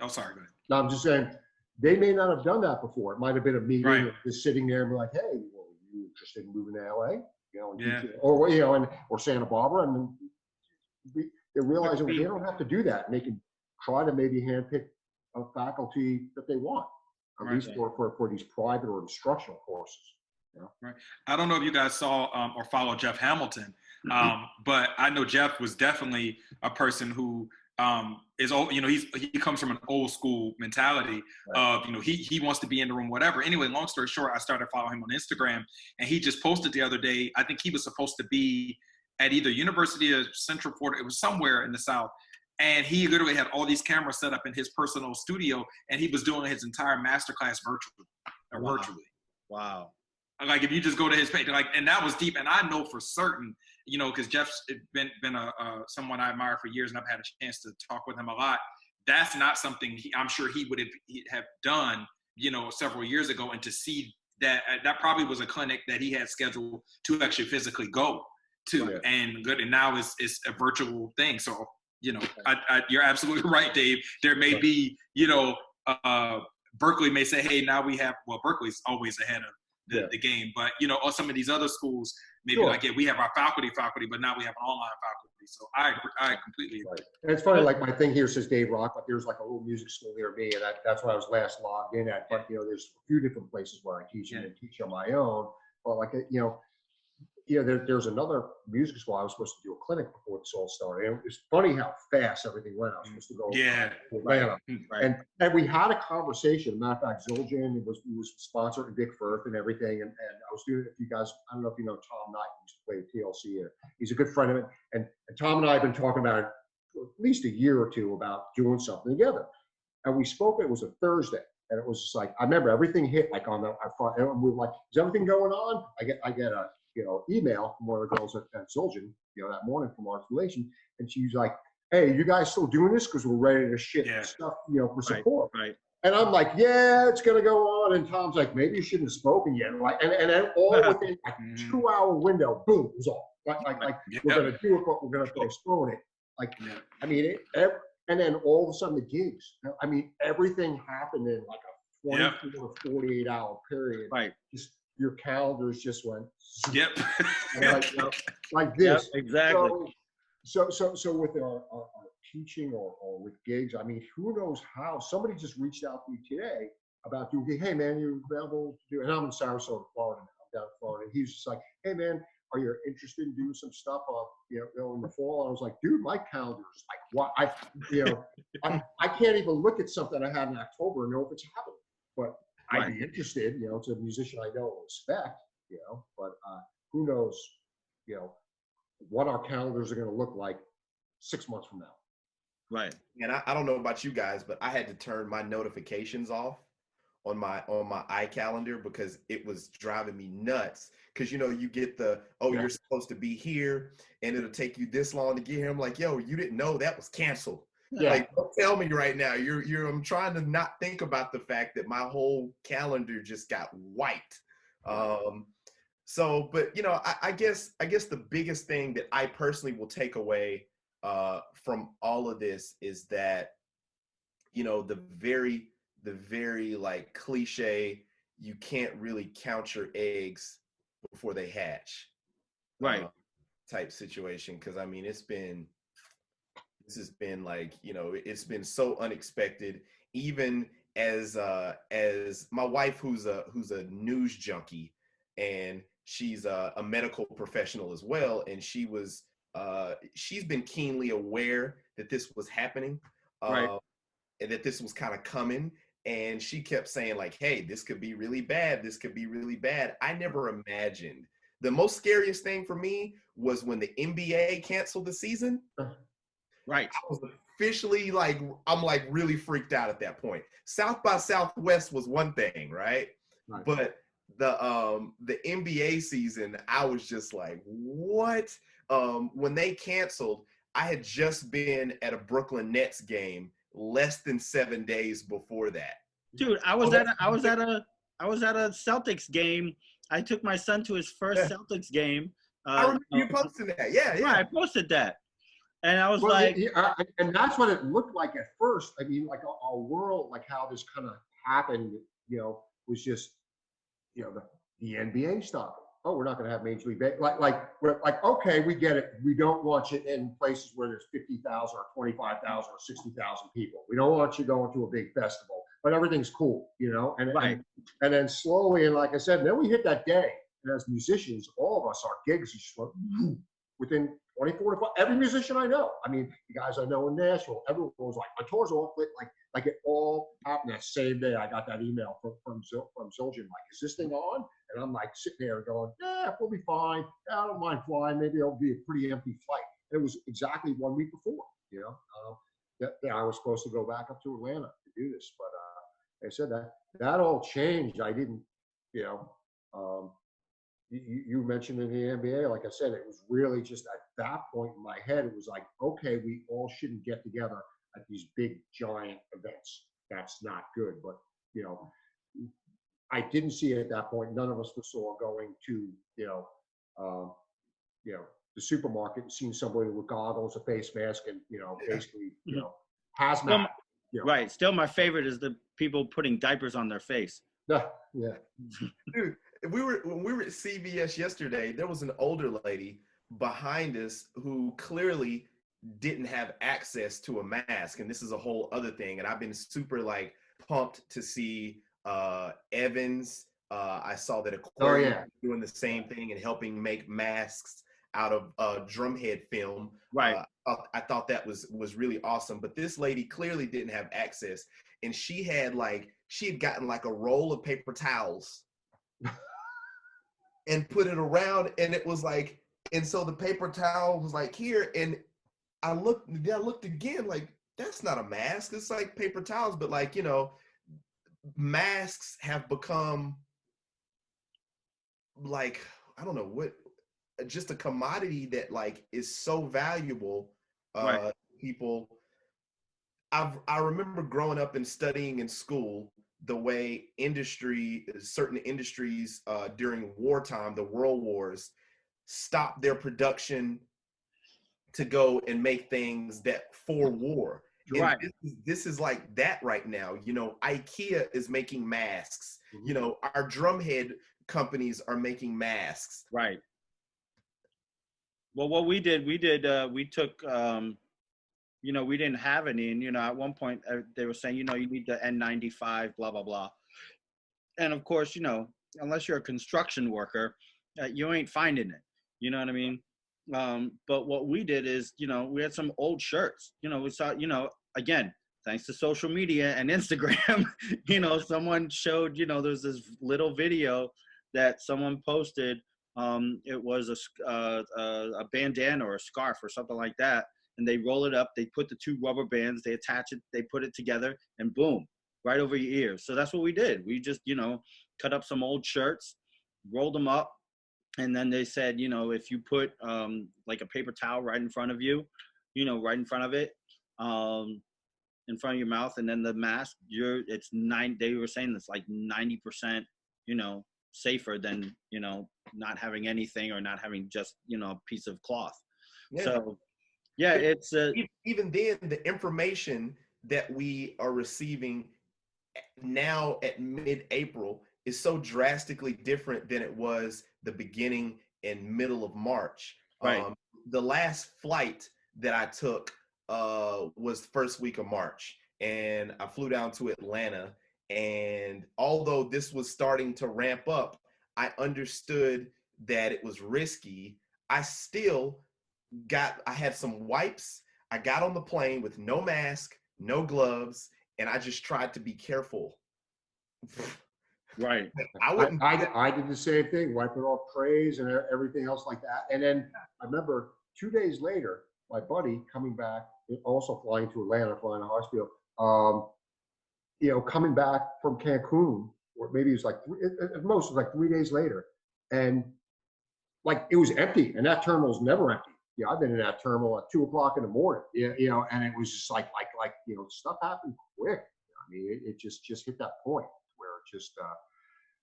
sorry, go ahead. No, I'm just saying, they may not have done that before. It might have been a meeting, just sitting there and be like, hey, well, are you interested in moving to LA? You know, or, you know, or Santa Barbara, and they're realizing they don't have to do that, and they can try to maybe handpick a faculty that they want, at least for these private or instructional courses. Right. I don't know if you guys saw or follow Jeff Hamilton, but I know Jeff was definitely a person who is old. You know, he comes from an old school mentality of, you know, he wants to be in the room, whatever. Anyway, long story short, I started following him on Instagram, and he just posted the other day. I think he was supposed to be at either University of Central Florida. It was somewhere in the South. And he literally had all these cameras set up in his personal studio, and he was doing his entire masterclass virtually. Wow. Like, if you just go to his page, like, and that was deep. And I know for certain, you know, because Jeff's been someone I admire for years, and I've had a chance to talk with him a lot. That's not something I'm sure he would have done, you know, several years ago. And to see that probably was a clinic that he had scheduled to actually physically go to, and now it's a virtual thing. So, you know, you're absolutely right, Dave. There may be, you know, Berkeley may say, hey, now we have, well, Berkeley's always ahead of the game, but, you know, or some of these other schools, maybe like, we have our faculty, but now we have an online faculty. So I completely agree. And it's funny, like my thing here says Dave Rock, but there's like a little music school near me, and that's where I was last logged in at. But, you know, there's a few different places where I teach and teach on my own. But like, you know, there's another music school I was supposed to do a clinic before this all started. And it's funny how fast everything went. I was supposed to go to Atlanta. And we had a conversation. As a matter of fact, Zoljan was sponsored, and Dick Firth and everything. And I was doing it, if you guys, I don't know if you know Tom Knight, who used to play with TLC. He's a good friend of it. And Tom and I have been talking about it for at least a year or two about doing something together. And we spoke, it was a Thursday. And it was just like, I remember everything hit like on the, and we were like, is everything going on? I get a, you know, email from one of the girls at Zoljan, you know, that morning from our relation, and she's like, "Hey, you guys still doing this? Because we're ready to ship stuff, you know, for support." And I'm like, "Yeah, it's gonna go on." And Tom's like, "Maybe you shouldn't have spoken yet." Like, and then all within like 2 hour window, boom, it was all like we're gonna do it, but we're gonna postpone it. Like, I mean, and then all of a sudden the gigs. I mean, everything happened in like a 24 to 48 hour period. Just your calendars just went like this. Exactly. So with our teaching or with gigs, I mean, who knows how? Somebody just reached out to me today about doing, hey man, you're available to do, and I'm in Sarasota, Florida now. I'm down in Florida. And he's just like, hey man, are you interested in doing some stuff you know, in the fall? And I was like, dude, my calendar is like, what? I can't even look at something I had in October and know if it's happening. But I'd be interested, you know, it's a musician I know and respect, you know, but who knows, you know, what our calendars are going to look like 6 months from now. Right. And I don't know about you guys, but I had to turn my notifications off on my iCalendar because it was driving me nuts. Because, you know, you get you're supposed to be here and it'll take you this long to get here. I'm like, yo, you didn't know that was canceled. Like, don't tell me right now. I'm trying to not think about the fact that my whole calendar just got wiped. So, but you know, I guess the biggest thing that I personally will take away from all of this is that, you know, the very like cliche, you can't really count your eggs before they hatch, type situation. Because I mean, this has been like, you know, it's been so unexpected. Even as my wife, who's a news junkie, and she's a medical professional as well, and she's been keenly aware that this was happening, and that this was kind of coming. And she kept saying like, hey, this could be really bad. This could be really bad. I never imagined. The most scariest thing for me was when the NBA canceled the season. I was officially like, I'm like really freaked out at that point. South by Southwest was one thing, right? But the NBA season, I was just like, what? When they canceled, I had just been at a Brooklyn Nets game less than 7 days before that. Dude, I was at a Celtics game. I took my son to his first Celtics game. I remember you posted that. Yeah. I posted that. And I was and that's what it looked like at first. I mean, like our world, like how this kind of happened, you know, was just, you know, the NBA stuff. oh, we're not going to have Major League Baseball. We're like, okay, we get it. We don't want you in places where there's 50,000 or 25,000 or 60,000 people. We don't want you going to a big festival, but everything's cool, you know? Right. And then slowly, and like I said, then we hit that day. And as musicians, all of us, our gigs just went within 24 to 5. Every musician I know, I mean, the guys I know in Nashville, everyone was like, my tour's all quit. Like it all happened that same day. I got that email from Zildjian, like, is this thing on? And I'm like sitting there going, yeah, we'll be fine. Yeah, I don't mind flying. Maybe it'll be a pretty empty flight. And it was exactly 1 week before, you know, that I was supposed to go back up to Atlanta to do this. But like I said, that all changed. I didn't, you know, you mentioned in the NBA, like I said, it was really just at that point in my head, it was like, okay, we all shouldn't get together at these big giant events. That's not good. But, you know, I didn't see it at that point. None of us foresaw going to, you know, the supermarket and seeing somebody with goggles, a face mask, and, you know, basically, you know, hazmat. You know. Right. Still, my favorite is the people putting diapers on their face. Yeah. Dude, when we were at CVS yesterday, there was an older lady behind us who clearly didn't have access to a mask, and this is a whole other thing. And I've been super like pumped to see Evans. I saw that Aquarium doing the same thing and helping make masks out of drumhead film. Right. I thought that was really awesome. But this lady clearly didn't have access, and she had gotten like a roll of paper towels and put it around, and it was like, and so the paper towel was like here, and I looked again, like, that's not a mask. It's like paper towels, but like, you know, masks have become like, I don't know what, just a commodity that like is so valuable. Right. People, I remember growing up and studying in school the way certain industries during wartime, the world wars, stopped their production to go and make things that for war. Right. And this is like that right now. You know, IKEA is making masks. You know, our drumhead companies are making masks. Right. Well, what we took, you know, we didn't have any. And, you know, at one point they were saying, you know, you need the N95, blah, blah, blah. And of course, you know, unless you're a construction worker, you ain't finding it. You know what I mean? But what we did is, you know, we had some old shirts. You know, we saw, you know, again, thanks to social media and Instagram, you know, someone showed, you know, there's this little video that someone posted. It was a bandana or a scarf or something like that. And they roll it up, they put the two rubber bands, they attach it, they put it together, and boom, right over your ears. So that's what we did. We just, you know, cut up some old shirts, rolled them up, and then they said, you know, if you put like a paper towel right in front of you, you know, right in front of it, in front of your mouth, and then the mask, they were saying it's like 90%, you know, safer than, you know, not having anything or not having just, you know, a piece of cloth. Yeah. So yeah, it's even then, the information that we are receiving now at mid-April is so drastically different than it was the beginning and middle of March. Right. The last flight that I took was the first week of March, and I flew down to Atlanta. And although this was starting to ramp up, I understood that it was risky. I had some wipes. I got on the plane with no mask, no gloves, and I just tried to be careful. Right. I did the same thing, wiping off trays and everything else like that. And then I remember 2 days later, my buddy coming back, also flying to Atlanta, flying to Hartsfield, you know, coming back from Cancun, or maybe it was like at most it was like 3 days later, and like it was empty, and that terminal's never empty. Yeah, I've been in that terminal at 2 o'clock in the morning. Yeah, you know, and it was just like you know, stuff happened quick. I mean, it just hit that point where it just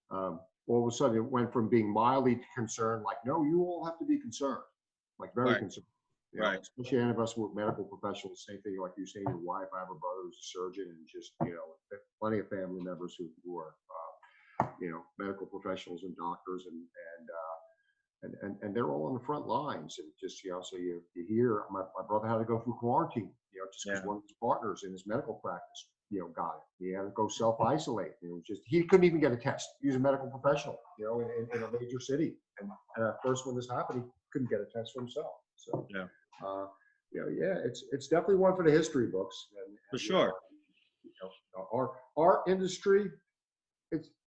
all of a sudden it went from being mildly concerned, like, no, you all have to be concerned, like very concerned. You know, especially any of us with medical professionals, same thing like you saying, your wife, I have a brother who's a surgeon, and just, you know, plenty of family members who are, you know, medical professionals and doctors. And and they're all on the front lines, and just so you hear my brother had to go through quarantine, just because one of his partners in his medical practice got it. He had to go self-isolate. Just he couldn't even get a test. He was a medical professional, in a major city, and at first when this happened, he couldn't get a test for himself. So it's definitely one for the history books. And for sure. Our industry,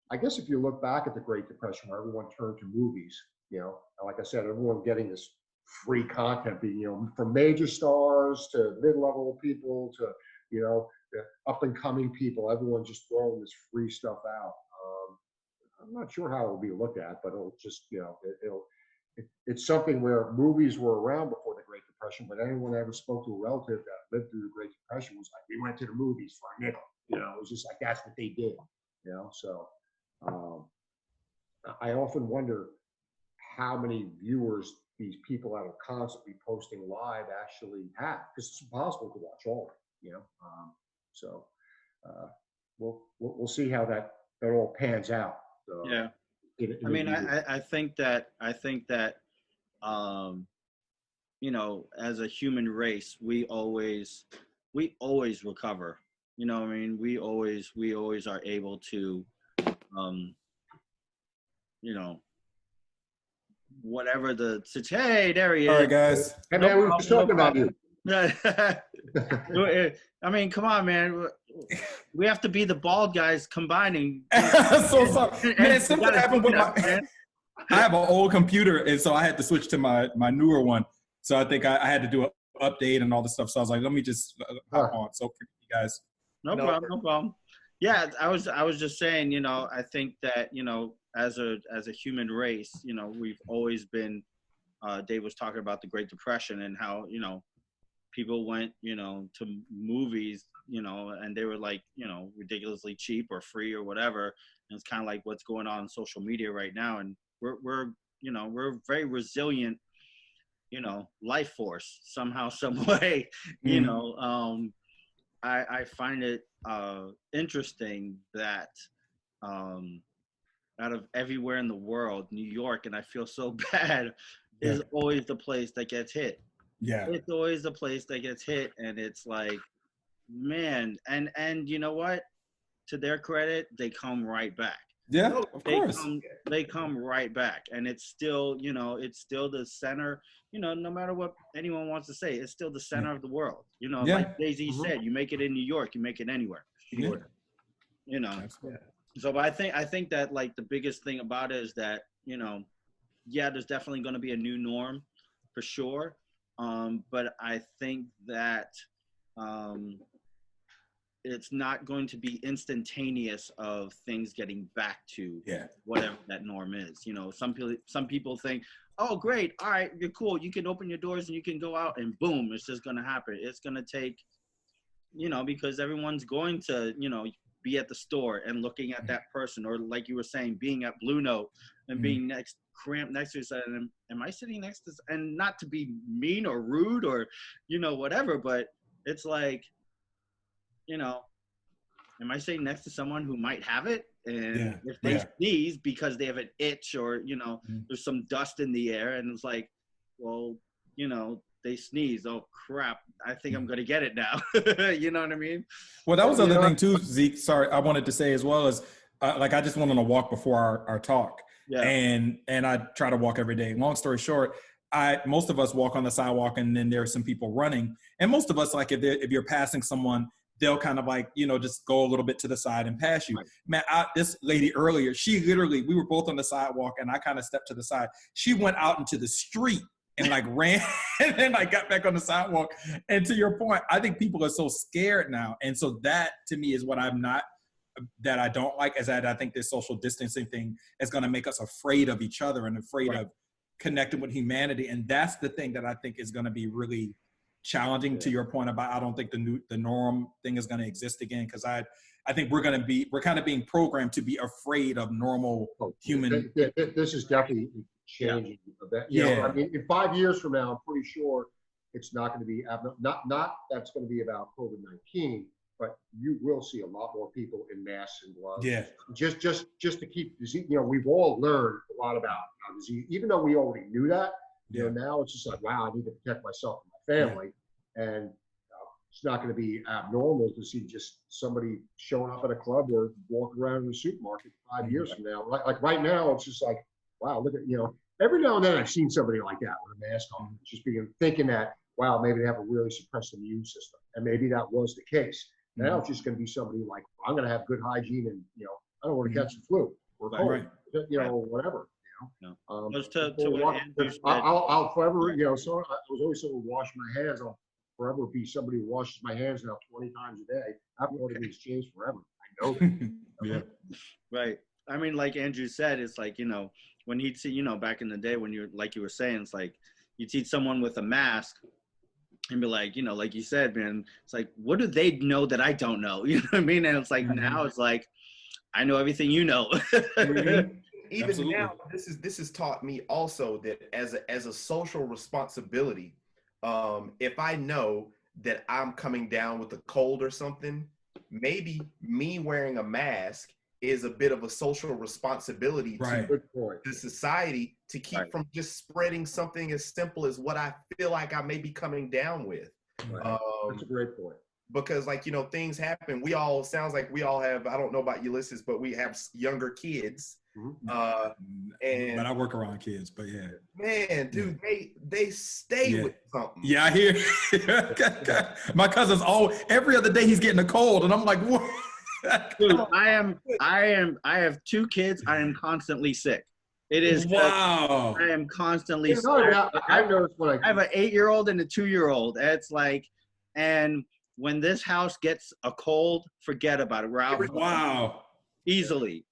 I guess if you look back at the Great Depression, where everyone turned to movies, like I said, everyone getting this free content, from major stars to mid-level people to, the up-and-coming people, everyone just throwing this free stuff out. I'm not sure how it will be looked at, but it'll just, it's something where movies were around before the Great Depression, but anyone that ever spoke to a relative that lived through the Great Depression was like, we went to the movies for a nickel. It was just like, that's what they did, so I often wonder how many viewers these people that are constantly posting live actually have, because it's impossible to watch all of it, so we'll see how that all pans out. Yeah. I mean, I think that as a human race, we always recover. I mean, we always are able to, whatever the situation. Hey, there he is. All right, guys. Hey, man, we were just talking about you. I mean, come on, man. We have to be the bald guys combining. So sorry, man. Something happened with my. I have an old computer, and so I had to switch to my newer one. So I think I had to do an update and all this stuff. So I was like, let me just hop on. So for you guys. No problem. Yeah, I was just saying, I think that, as a human race, we've always been, Dave was talking about the Great Depression and how, people went, to movies, and they were like, ridiculously cheap or free or whatever. And it's kind of like what's going on social media right now. And we're a very resilient, life force somehow, some way, I find it interesting that out of everywhere in the world, New York, and I feel so bad, is always the place that gets hit. Yeah. It's always the place that gets hit, and it's like, man, and you know what? To their credit, they come right back. Yeah, of course. They come right back, and it's still, it's still the center. No matter what anyone wants to say, it's still the center of the world. Like Jay-Z said, you make it in New York, you make it anywhere. Yeah. So, but I think that like the biggest thing about it is that there's definitely going to be a new norm, for sure. But I think that it's not going to be instantaneous of things getting back to whatever that norm is. Some people think, oh, great, all right, you're cool, you can open your doors and you can go out, and boom, it's just going to happen. It's going to take, because everyone's going to, be at the store and looking at that person, or like you were saying, being at Blue Note and being cramped next to each other. And am I sitting next to, and not to be mean or rude or, whatever, but it's like, am I sitting next to someone who might have it? And if they sneeze because they have an itch or, there's some dust in the air, and it's like, well, they sneeze. Oh, crap. I think I'm going to get it now. You know what I mean? Well, that was the other thing too, Zeke. Sorry, I wanted to say as well as, I just went on a walk before our talk. Yeah. And I try to walk every day. Long story short, most of us walk on the sidewalk, and then there are some people running. And most of us, like if you're passing someone, they'll kind of like, just go a little bit to the side and pass you. Right. Man, this lady earlier, we were both on the sidewalk, and I kind of stepped to the side. She went out into the street and like ran, and then I got back on the sidewalk. And to your point, I think people are so scared now. And so that to me is what I don't like, is that I think this social distancing thing is going to make us afraid of each other and afraid of connecting with humanity. And that's the thing that I think is going to be really challenging, to your point about, I don't think the norm thing is going to exist again. Because I think we're kind of being programmed to be afraid of normal human. This is definitely changing. I mean, in 5 years from now, I'm pretty sure it's not going to be, not that's going to be about COVID-19. but you will see a lot more people in masks and gloves. Yeah. Just to keep disease. We've all learned a lot about disease, even though we already knew that. Now it's just like, wow, I need to protect myself and my family, and it's not going to be abnormal to see just somebody showing up at a club or walking around in the supermarket 5 years from now. Like right now, it's just like, wow, look at, every now and then I've seen somebody like that with a mask on, just thinking that, wow, maybe they have a really suppressed immune system. And maybe that was the case. Now it's just going to be somebody like, I'm going to have good hygiene and, I don't want to catch the flu or cold, whatever. Just to what Andrew said. I'll forever, so I was always someone who washed my hands. I'll forever be somebody who washes my hands now 20 times a day. I've noticed these changed forever. I know that. Right. I mean, like Andrew said, it's like, when he'd see, back in the day when you were saying, it's like you'd see someone with a mask and be like, like you said, man, it's like, what do they know that I don't know? You know what I mean? And it's like, now it's like, I know everything you know. Even Absolutely. now, this has taught me also that as a social responsibility, if I know that I'm coming down with a cold or something, maybe me wearing a mask is a bit of a social responsibility to society to keep from just spreading something as simple as what I feel like I may be coming down with. That's a great point. Because things happen. Sounds like we all have, I don't know about Ulysses, but we have younger kids. And but I work around kids, but man, dude, they stay with something. Yeah, I hear. My cousin's every other day he's getting a cold, and I'm like, what? Dude, I have 2 kids. I am constantly sick. It is wow. I am constantly sick. I noticed when I have an 8-year-old and a 2-year-old. It's like, and when this house gets a cold, forget about it. We're out. Wow. Easily,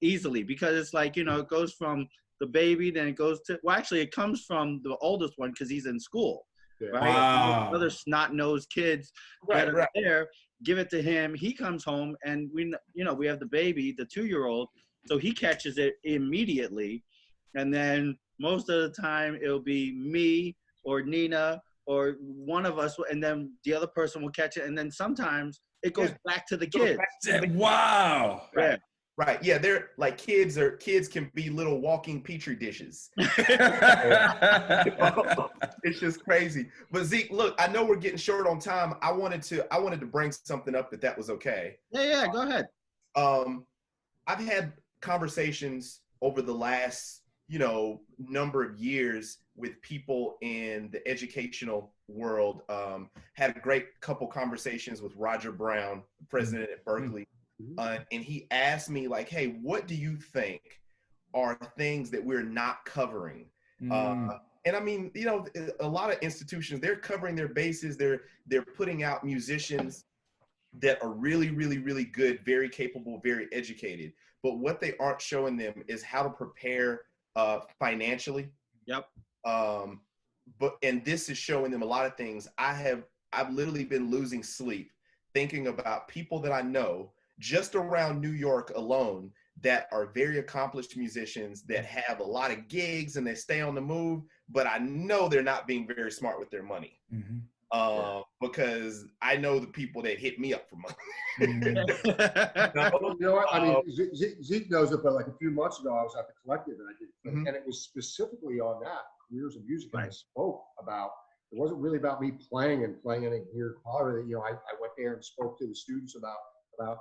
because it's like, it goes from the baby, then it goes to, well, actually, it comes from the oldest one because he's in school. Right? Wow. Other snot-nosed kids that are there, give it to him. He comes home, and we have the baby, the 2-year-old, so he catches it immediately. And then most of the time, it'll be me or Nina or one of us, and then the other person will catch it. And then sometimes it goes back to the kids. Wow. Yeah. Right. Yeah, they're like kids can be little walking petri dishes. It's just crazy. But Zeke, look, I know we're getting short on time. I wanted to bring something up that was okay. Yeah, go ahead. I've had conversations over the last, number of years with people in the educational world. Had a great couple conversations with Roger Brown, the president at Berkeley. And he asked me like, hey, what do you think are things that we're not covering? And I mean, a lot of institutions, they're covering their bases. They're putting out musicians that are really, really, really good, very capable, very educated. But what they aren't showing them is how to prepare financially. Yep. And this is showing them a lot of things. I've literally been losing sleep thinking about people that I know just around New York alone that are very accomplished musicians that have a lot of gigs and they stay on the move, but I know they're not being very smart with their money. Because I know the people that hit me up for money. I mean, Zeke knows it, but like a few months ago, I was at the Collective and I did, and it was specifically on that, careers of music. I spoke about, it wasn't really about me playing and here. I went there and spoke to the students about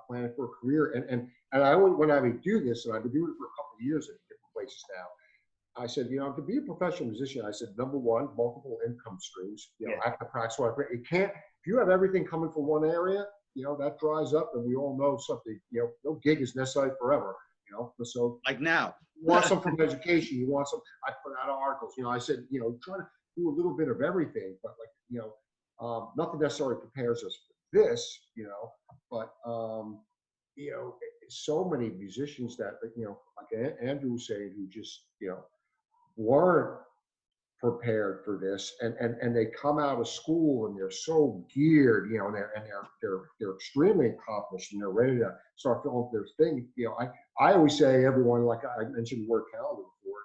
planning for a career. And I always, when I would do this, and I've been doing it for a couple of years at different places now, I said, to be a professional musician, I said, number one, multiple income streams. I have to practice what I play. It can't, if you have everything coming from one area, that dries up, and we all know something, no gig is necessary forever, so. Like now. You want some from education, you want some, I put out articles, I said, try to do a little bit of everything, but nothing necessarily prepares us for this, but so many musicians that like Andrew was saying, who just weren't prepared for this, and they come out of school and they're so geared, and they're extremely accomplished and they're ready to start filling their thing. I always say, everyone, like I mentioned the word calendar before,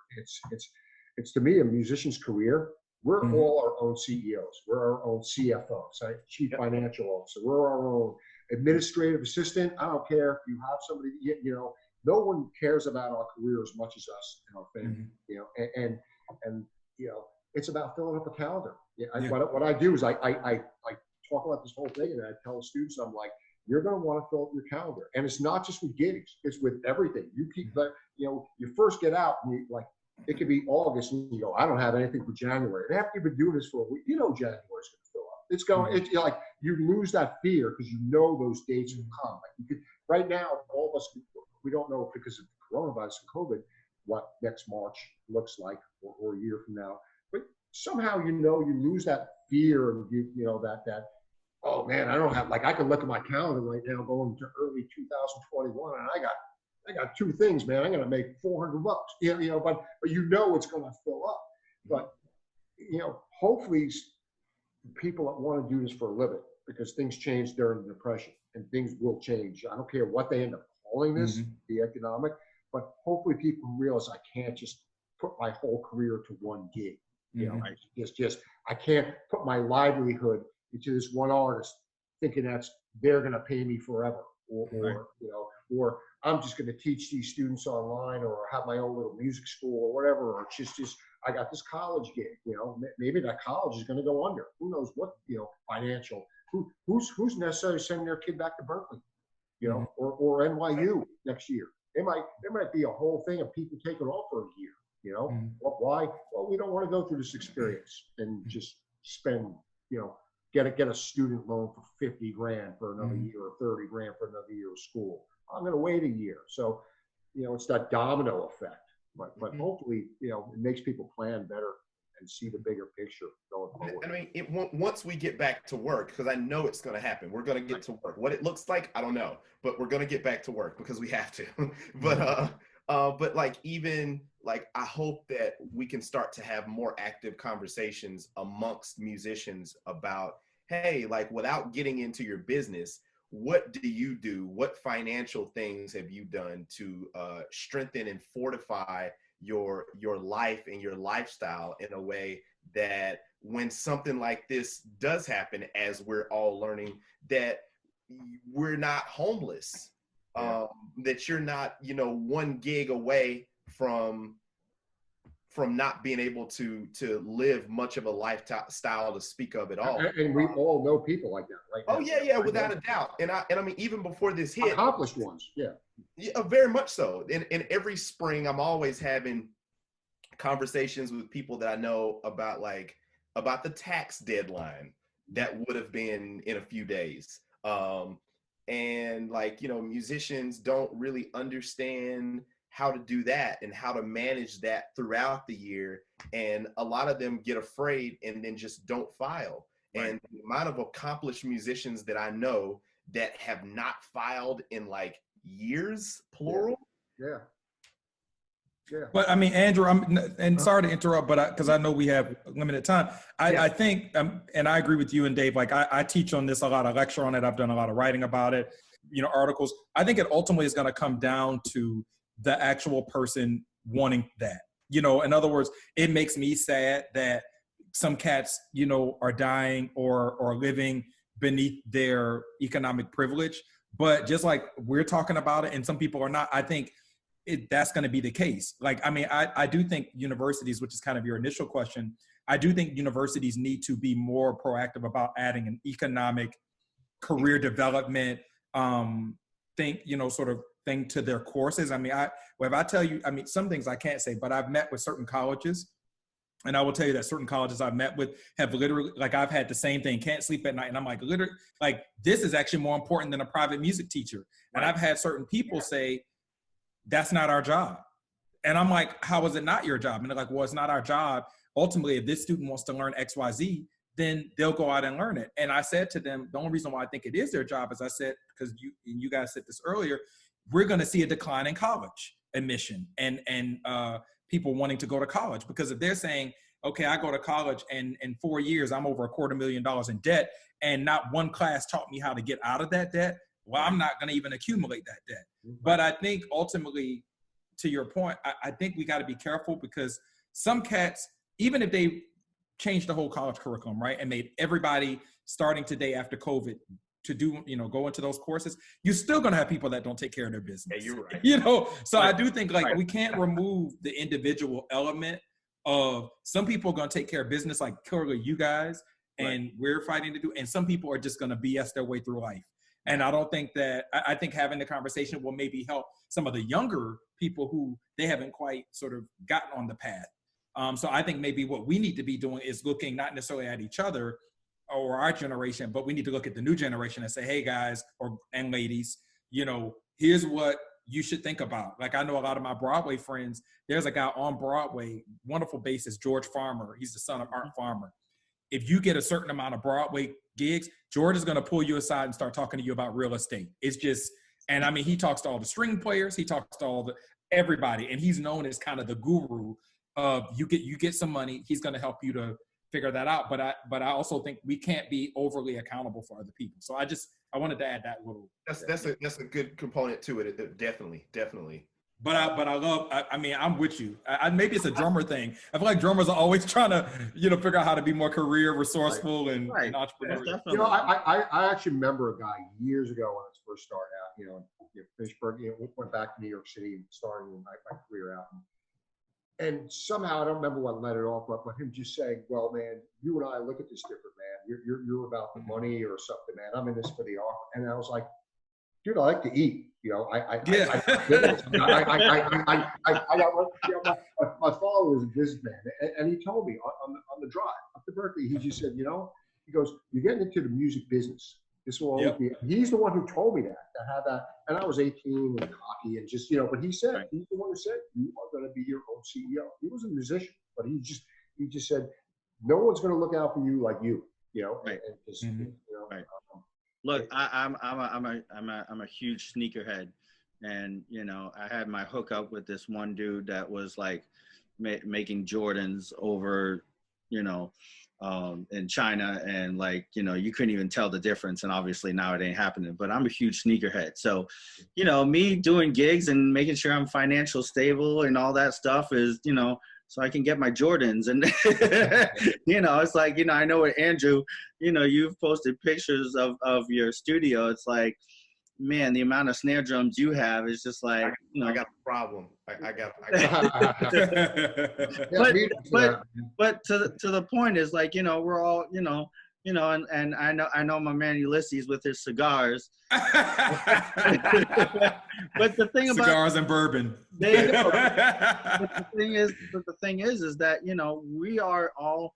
it's to me a musician's career. We're all our own CEOs. We're our own CFOs, right? Chief Financial Officer. We're our own administrative assistant. I don't care if you have somebody, you know, no one cares about our career as much as us and our family, you know, and, you know, it's about filling up a calendar. Yeah, what I do is I talk about this whole thing, and I tell the students, I'm like, you're going to want to fill up your calendar. And it's not just with gigs, it's with everything. You keep, you know, you first get out and you, like, it could be August and you go, I don't have anything for January. And after you've been doing this for a week, you know January's going to fill up. It's going, it's like you lose that fear because you know those dates will come. Like you could, right now, all of us, we don't know because of coronavirus and COVID what next March looks like or a year from now. But somehow, you know, you lose that fear and you know that oh man, I don't have, like, I can look at my calendar right now going to early 2021 and I got two things, man. I'm going to make $400, you know, but you know it's going to fill up. But, you know, hopefully people that want to do this for a living, because things changed during the Depression and things will change. I don't care what they end up calling this, the economic, but hopefully people realize I can't just put my whole career to one gig. You know, I can't put my livelihood into this one artist thinking they're going to pay me forever, or you know, or I'm just going to teach these students online, or have my own little music school or whatever, or it's just I got this college gig, you know, maybe that college is going to go under. Who knows what, you know, financial, who's necessarily sending their kid back to Berkeley, you know, or NYU next year. There might be a whole thing of people taking off for a year, you know. Why? Well, we don't want to go through this experience and just spend, you know, get a student loan for $50,000 for another year, or $30,000 for another year of school. I'm going to wait a year. So, you know, it's that domino effect. But hopefully, you know, it makes people plan better and see the bigger picture going forward. I mean, once we get back to work, because I know it's going to happen, we're going to get to work. What it looks like, I don't know, but we're going to get back to work because we have to. But like, even like, I hope that we can start to have more active conversations amongst musicians about, hey, like, without getting into your business, what do you do? What financial things have you done to strengthen and fortify your life and your lifestyle in a way that when something like this does happen, as we're all learning, that we're not homeless, that you're not, you know, one gig away from not being able to live much of a lifestyle to speak of at all. And we all know people like that, right? Oh yeah, without a doubt. And I mean, even before this hit, accomplished ones, yeah, very much so. In every spring, I'm always having conversations with people that I know about the tax deadline that would have been in a few days. And like, you know, musicians don't really understand how to do that and how to manage that throughout the year. And a lot of them get afraid and then just don't file. Right. And the amount of accomplished musicians that I know that have not filed in like years, plural. Yeah. But I mean, Andrew, and sorry to interrupt, but because I know we have limited time, I think, and I agree with you and Dave, like I teach on this a lot, I lecture on it, I've done a lot of writing about it, you know, articles. I think it ultimately is going to come down to the actual person wanting that. You know, in other words, it makes me sad that some cats, you know, are dying or living beneath their economic privilege. But just like we're talking about it and some people are not, I think that's going to be the case. Like, I mean, I do think universities, which is kind of your initial question, I do think universities need to be more proactive about adding an economic career development thing, you know, sort of thing to their courses. I mean, if I tell you, I mean, some things I can't say, but I've met with certain colleges, and I will tell you that certain colleges I've met with have literally, like, I've had the same thing, can't sleep at night. And I'm like, literally, like, this is actually more important than a private music teacher. And I've had certain people say, that's not our job. And I'm like, how is it not your job? And they're like, well, it's not our job. Ultimately, if this student wants to learn XYZ, then they'll go out and learn it. And I said to them, the only reason why I think it is their job, as I said, because you guys said this earlier, we're going to see a decline in college admission and people wanting to go to college. Because if they're saying, okay, I go to college and in 4 years, I'm over $250,000 in debt, and not one class taught me how to get out of that debt, well, I'm not going to even accumulate that debt. But I think ultimately, to your point, I think we got to be careful, because some cats, even if they changed the whole college curriculum, right, and made everybody starting today after COVID to do, go into those courses, you're still going to have people that don't take care of their business. Yeah, you're right. So I do think like we can't remove the individual element of some people are going to take care of business, like clearly you guys, and we're fighting to do, and some people are just going to BS their way through life. And I don't think that, I think having the conversation will maybe help some of the younger people who they haven't quite sort of gotten on the path. So I think maybe what we need to be doing is looking not necessarily at each other or our generation, but we need to look at the new generation and say, hey guys and ladies, here's what you should think about. Like I know a lot of my Broadway friends, there's a guy on Broadway, wonderful bassist, George Farmer. He's the son of Art Farmer. If you get a certain amount of Broadway gigs, George is going to pull you aside and start talking to you about real estate. It's just, and I mean, he talks to all the string players, he talks to everybody, and he's known as kind of the guru of you get some money, he's going to help you to figure that out. But I also think we can't be overly accountable for other people. So I wanted to add that little. That's a good component to it. Definitely. But I love. I mean, I'm with you. Maybe it's a drummer thing. I feel like drummers are always trying to, figure out how to be more career resourceful and entrepreneurial. I actually remember a guy years ago when I first started out. Fitchburg. Went back to New York City and started my career out. And somehow I don't remember what led it off, but him just saying, "Well, man, you and I look at this different, man. You're about the money or something, man. I'm in this for the art." And I was like, dude, I like to eat. My father was a businessman, and he told me on the drive up to Berkeley, he just said, he goes, "You're getting into the music business. This will always be." He's the one who told me that had that, and I was 18 and cocky and just, but he said, he's the one who said, "You are going to be your own CEO." He was a musician, but he just said, "No one's going to look out for you like you." Right. And just, right. Look, I'm a huge sneakerhead, and I had my hookup with this one dude that was like making Jordans over, in China, and like you couldn't even tell the difference, and obviously now it ain't happening. But I'm a huge sneakerhead, so me doing gigs and making sure I'm financial stable and all that stuff is so I can get my Jordans. And, it's like, I know with Andrew, you've posted pictures of your studio. It's like, man, the amount of snare drums you have is just like, I got a problem. I got but to the point is like, we're all, and I know my man Ulysses with his cigars. But the thing about cigars and bourbon. But the thing is that we are all,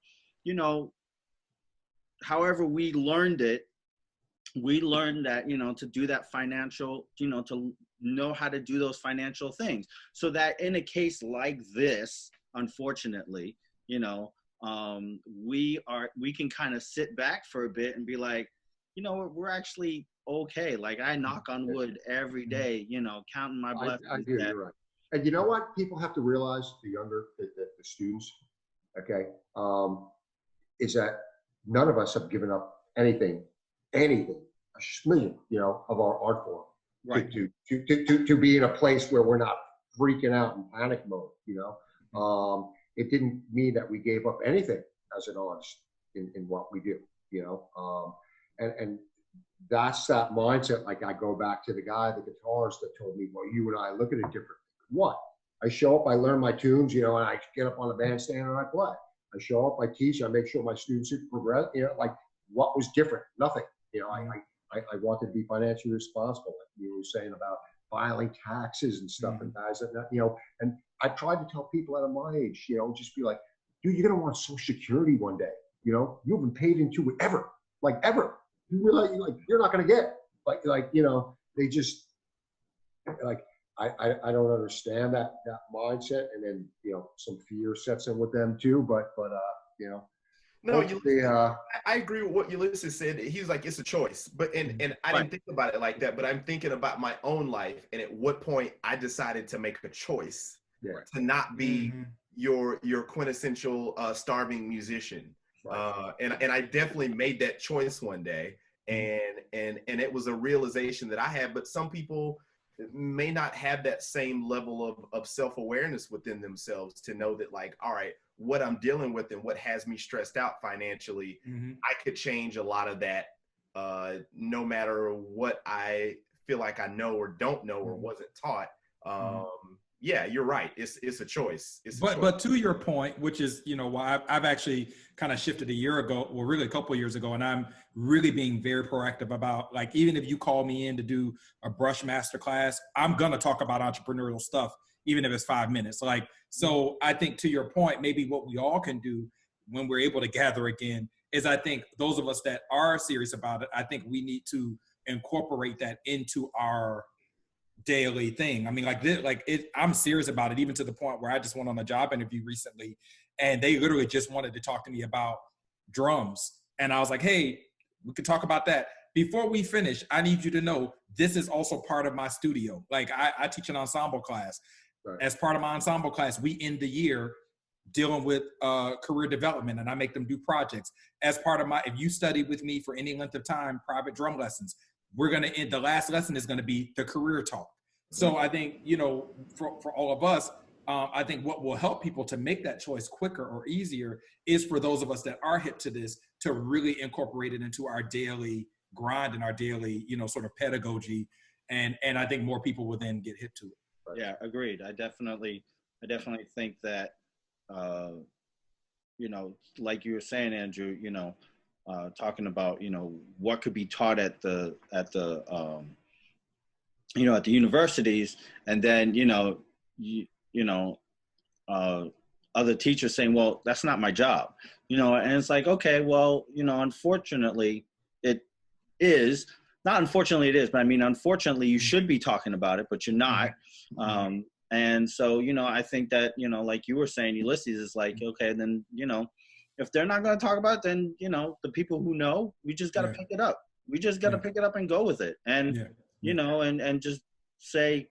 however we learned it. We learned that to do that financial, to know how to do those financial things, so that in a case like this, unfortunately, we can kind of sit back for a bit and be like, we're actually okay. Like I knock on wood every day, counting my blessings. I do, you're right. And you know what people have to realize, the students, okay, is that none of us have given up anything, a schmillion, of our art form, right? To be in a place where we're not freaking out in panic mode, It didn't mean that we gave up anything as an artist in what we do, and that's that mindset. Like I go back to the guitarist that told me, "Well, you and I look at it differently." What? I show up, I learn my tunes, and I get up on the bandstand and I play. I show up, I teach, I make sure my students progress. Like what was different? Nothing. I wanted to be financially responsible, like you were saying about filing taxes and stuff, and guys that and I tried to tell people out of my age, just be like, dude, you're gonna want Social Security one day. You haven't paid into it ever. You realize you're not gonna get they just like I don't understand that mindset, and then some fear sets in with them too. But No, I agree with what Ulysses said. He's like, it's a choice. But and I didn't think about it like that, but I'm thinking about my own life and at what point I decided to make a choice to not be your quintessential starving musician. Right. And I definitely made that choice one day. And it was a realization that I had, but some people may not have that same level of self-awareness within themselves to know that, like, all right, what I'm dealing with and what has me stressed out financially, I could change a lot of that no matter what I feel like I know or don't know or wasn't taught. Yeah, you're right. It's a choice. But to your point, which is, you know, why I've actually kind of shifted a year ago, well, really a couple of years ago, and I'm really being very proactive about, like, even if you call me in to do a brush master class, I'm gonna talk about entrepreneurial stuff, even if it's 5 minutes. Like, so I think to your point, maybe what we all can do when we're able to gather again is, I think those of us that are serious about it, I think we need to incorporate that into our daily thing. I mean, like this, I'm serious about it, even to the point where I just went on a job interview recently, and they literally just wanted to talk to me about drums. And I was like, hey, we could talk about that. Before we finish, I need you to know this is also part of my studio. Like, I teach an ensemble class. Right. As part of my ensemble class, we end the year dealing with career development, and I make them do projects. As part of if you study with me for any length of time, private drum lessons, we're going to end, the last lesson is going to be the career talk. So I think, you know, for all of us, I think what will help people to make that choice quicker or easier is for those of us that are hip to this to really incorporate it into our daily grind and our daily, you know, sort of pedagogy. And I think more people will then get hip to it. Right? Yeah, agreed. I definitely think that, you know, like you were saying, Andrew, you know, talking about, you know, what could be taught at the you know, at the universities, and then, you know, other teachers saying, well, that's not my job, you know, and it's like, okay, well, you know, unfortunately it is, not unfortunately it is, but I mean, unfortunately you should be talking about it, but you're not. And so, you know, I think that, you know, like you were saying, Ulysses, is like, okay, then, you know, if they're not going to talk about it, then, you know, the people who know, we just got to pick it up. We just got to pick it up and go with it. And, you know, and just say,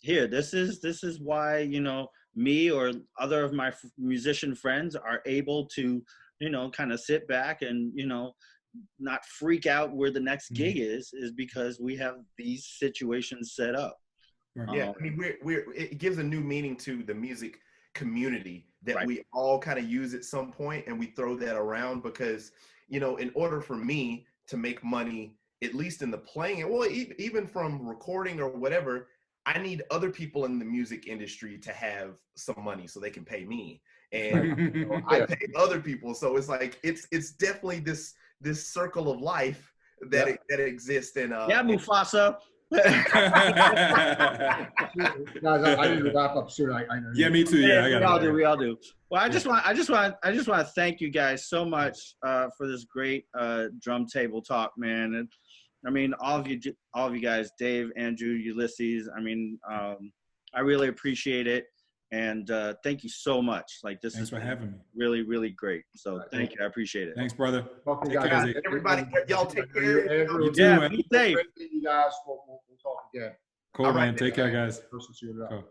here, this is why, you know, me or other of my musician friends are able to, you know, kind of sit back and, you know, not freak out where the next gig is because we have these situations set up. Yeah, I mean, it gives a new meaning to the music community that we all kind of use at some point, and we throw that around because, you know, in order for me to make money, at least in the playing, well, even from recording or whatever, I need other people in the music industry to have some money so they can pay me, and you know, I pay other people. So it's like it's definitely this circle of life that that exists. And Mufasa. Guys, I need to wrap up soon. I know. Yeah, me too. Yeah, we all do. Well, I just want to thank you guys so much for this great drum table talk, man. And I mean, all of you guys, Dave, Andrew, Ulysses. I mean, I really appreciate it, and thank you so much. Like, this Thanks is for having me. Really, really great. So thank you. I appreciate it. Thanks, brother. Take care. Everybody, y'all take care. You too, man. Be safe. You guys, we'll talk again. Cool, man. Take care, guys. Cool.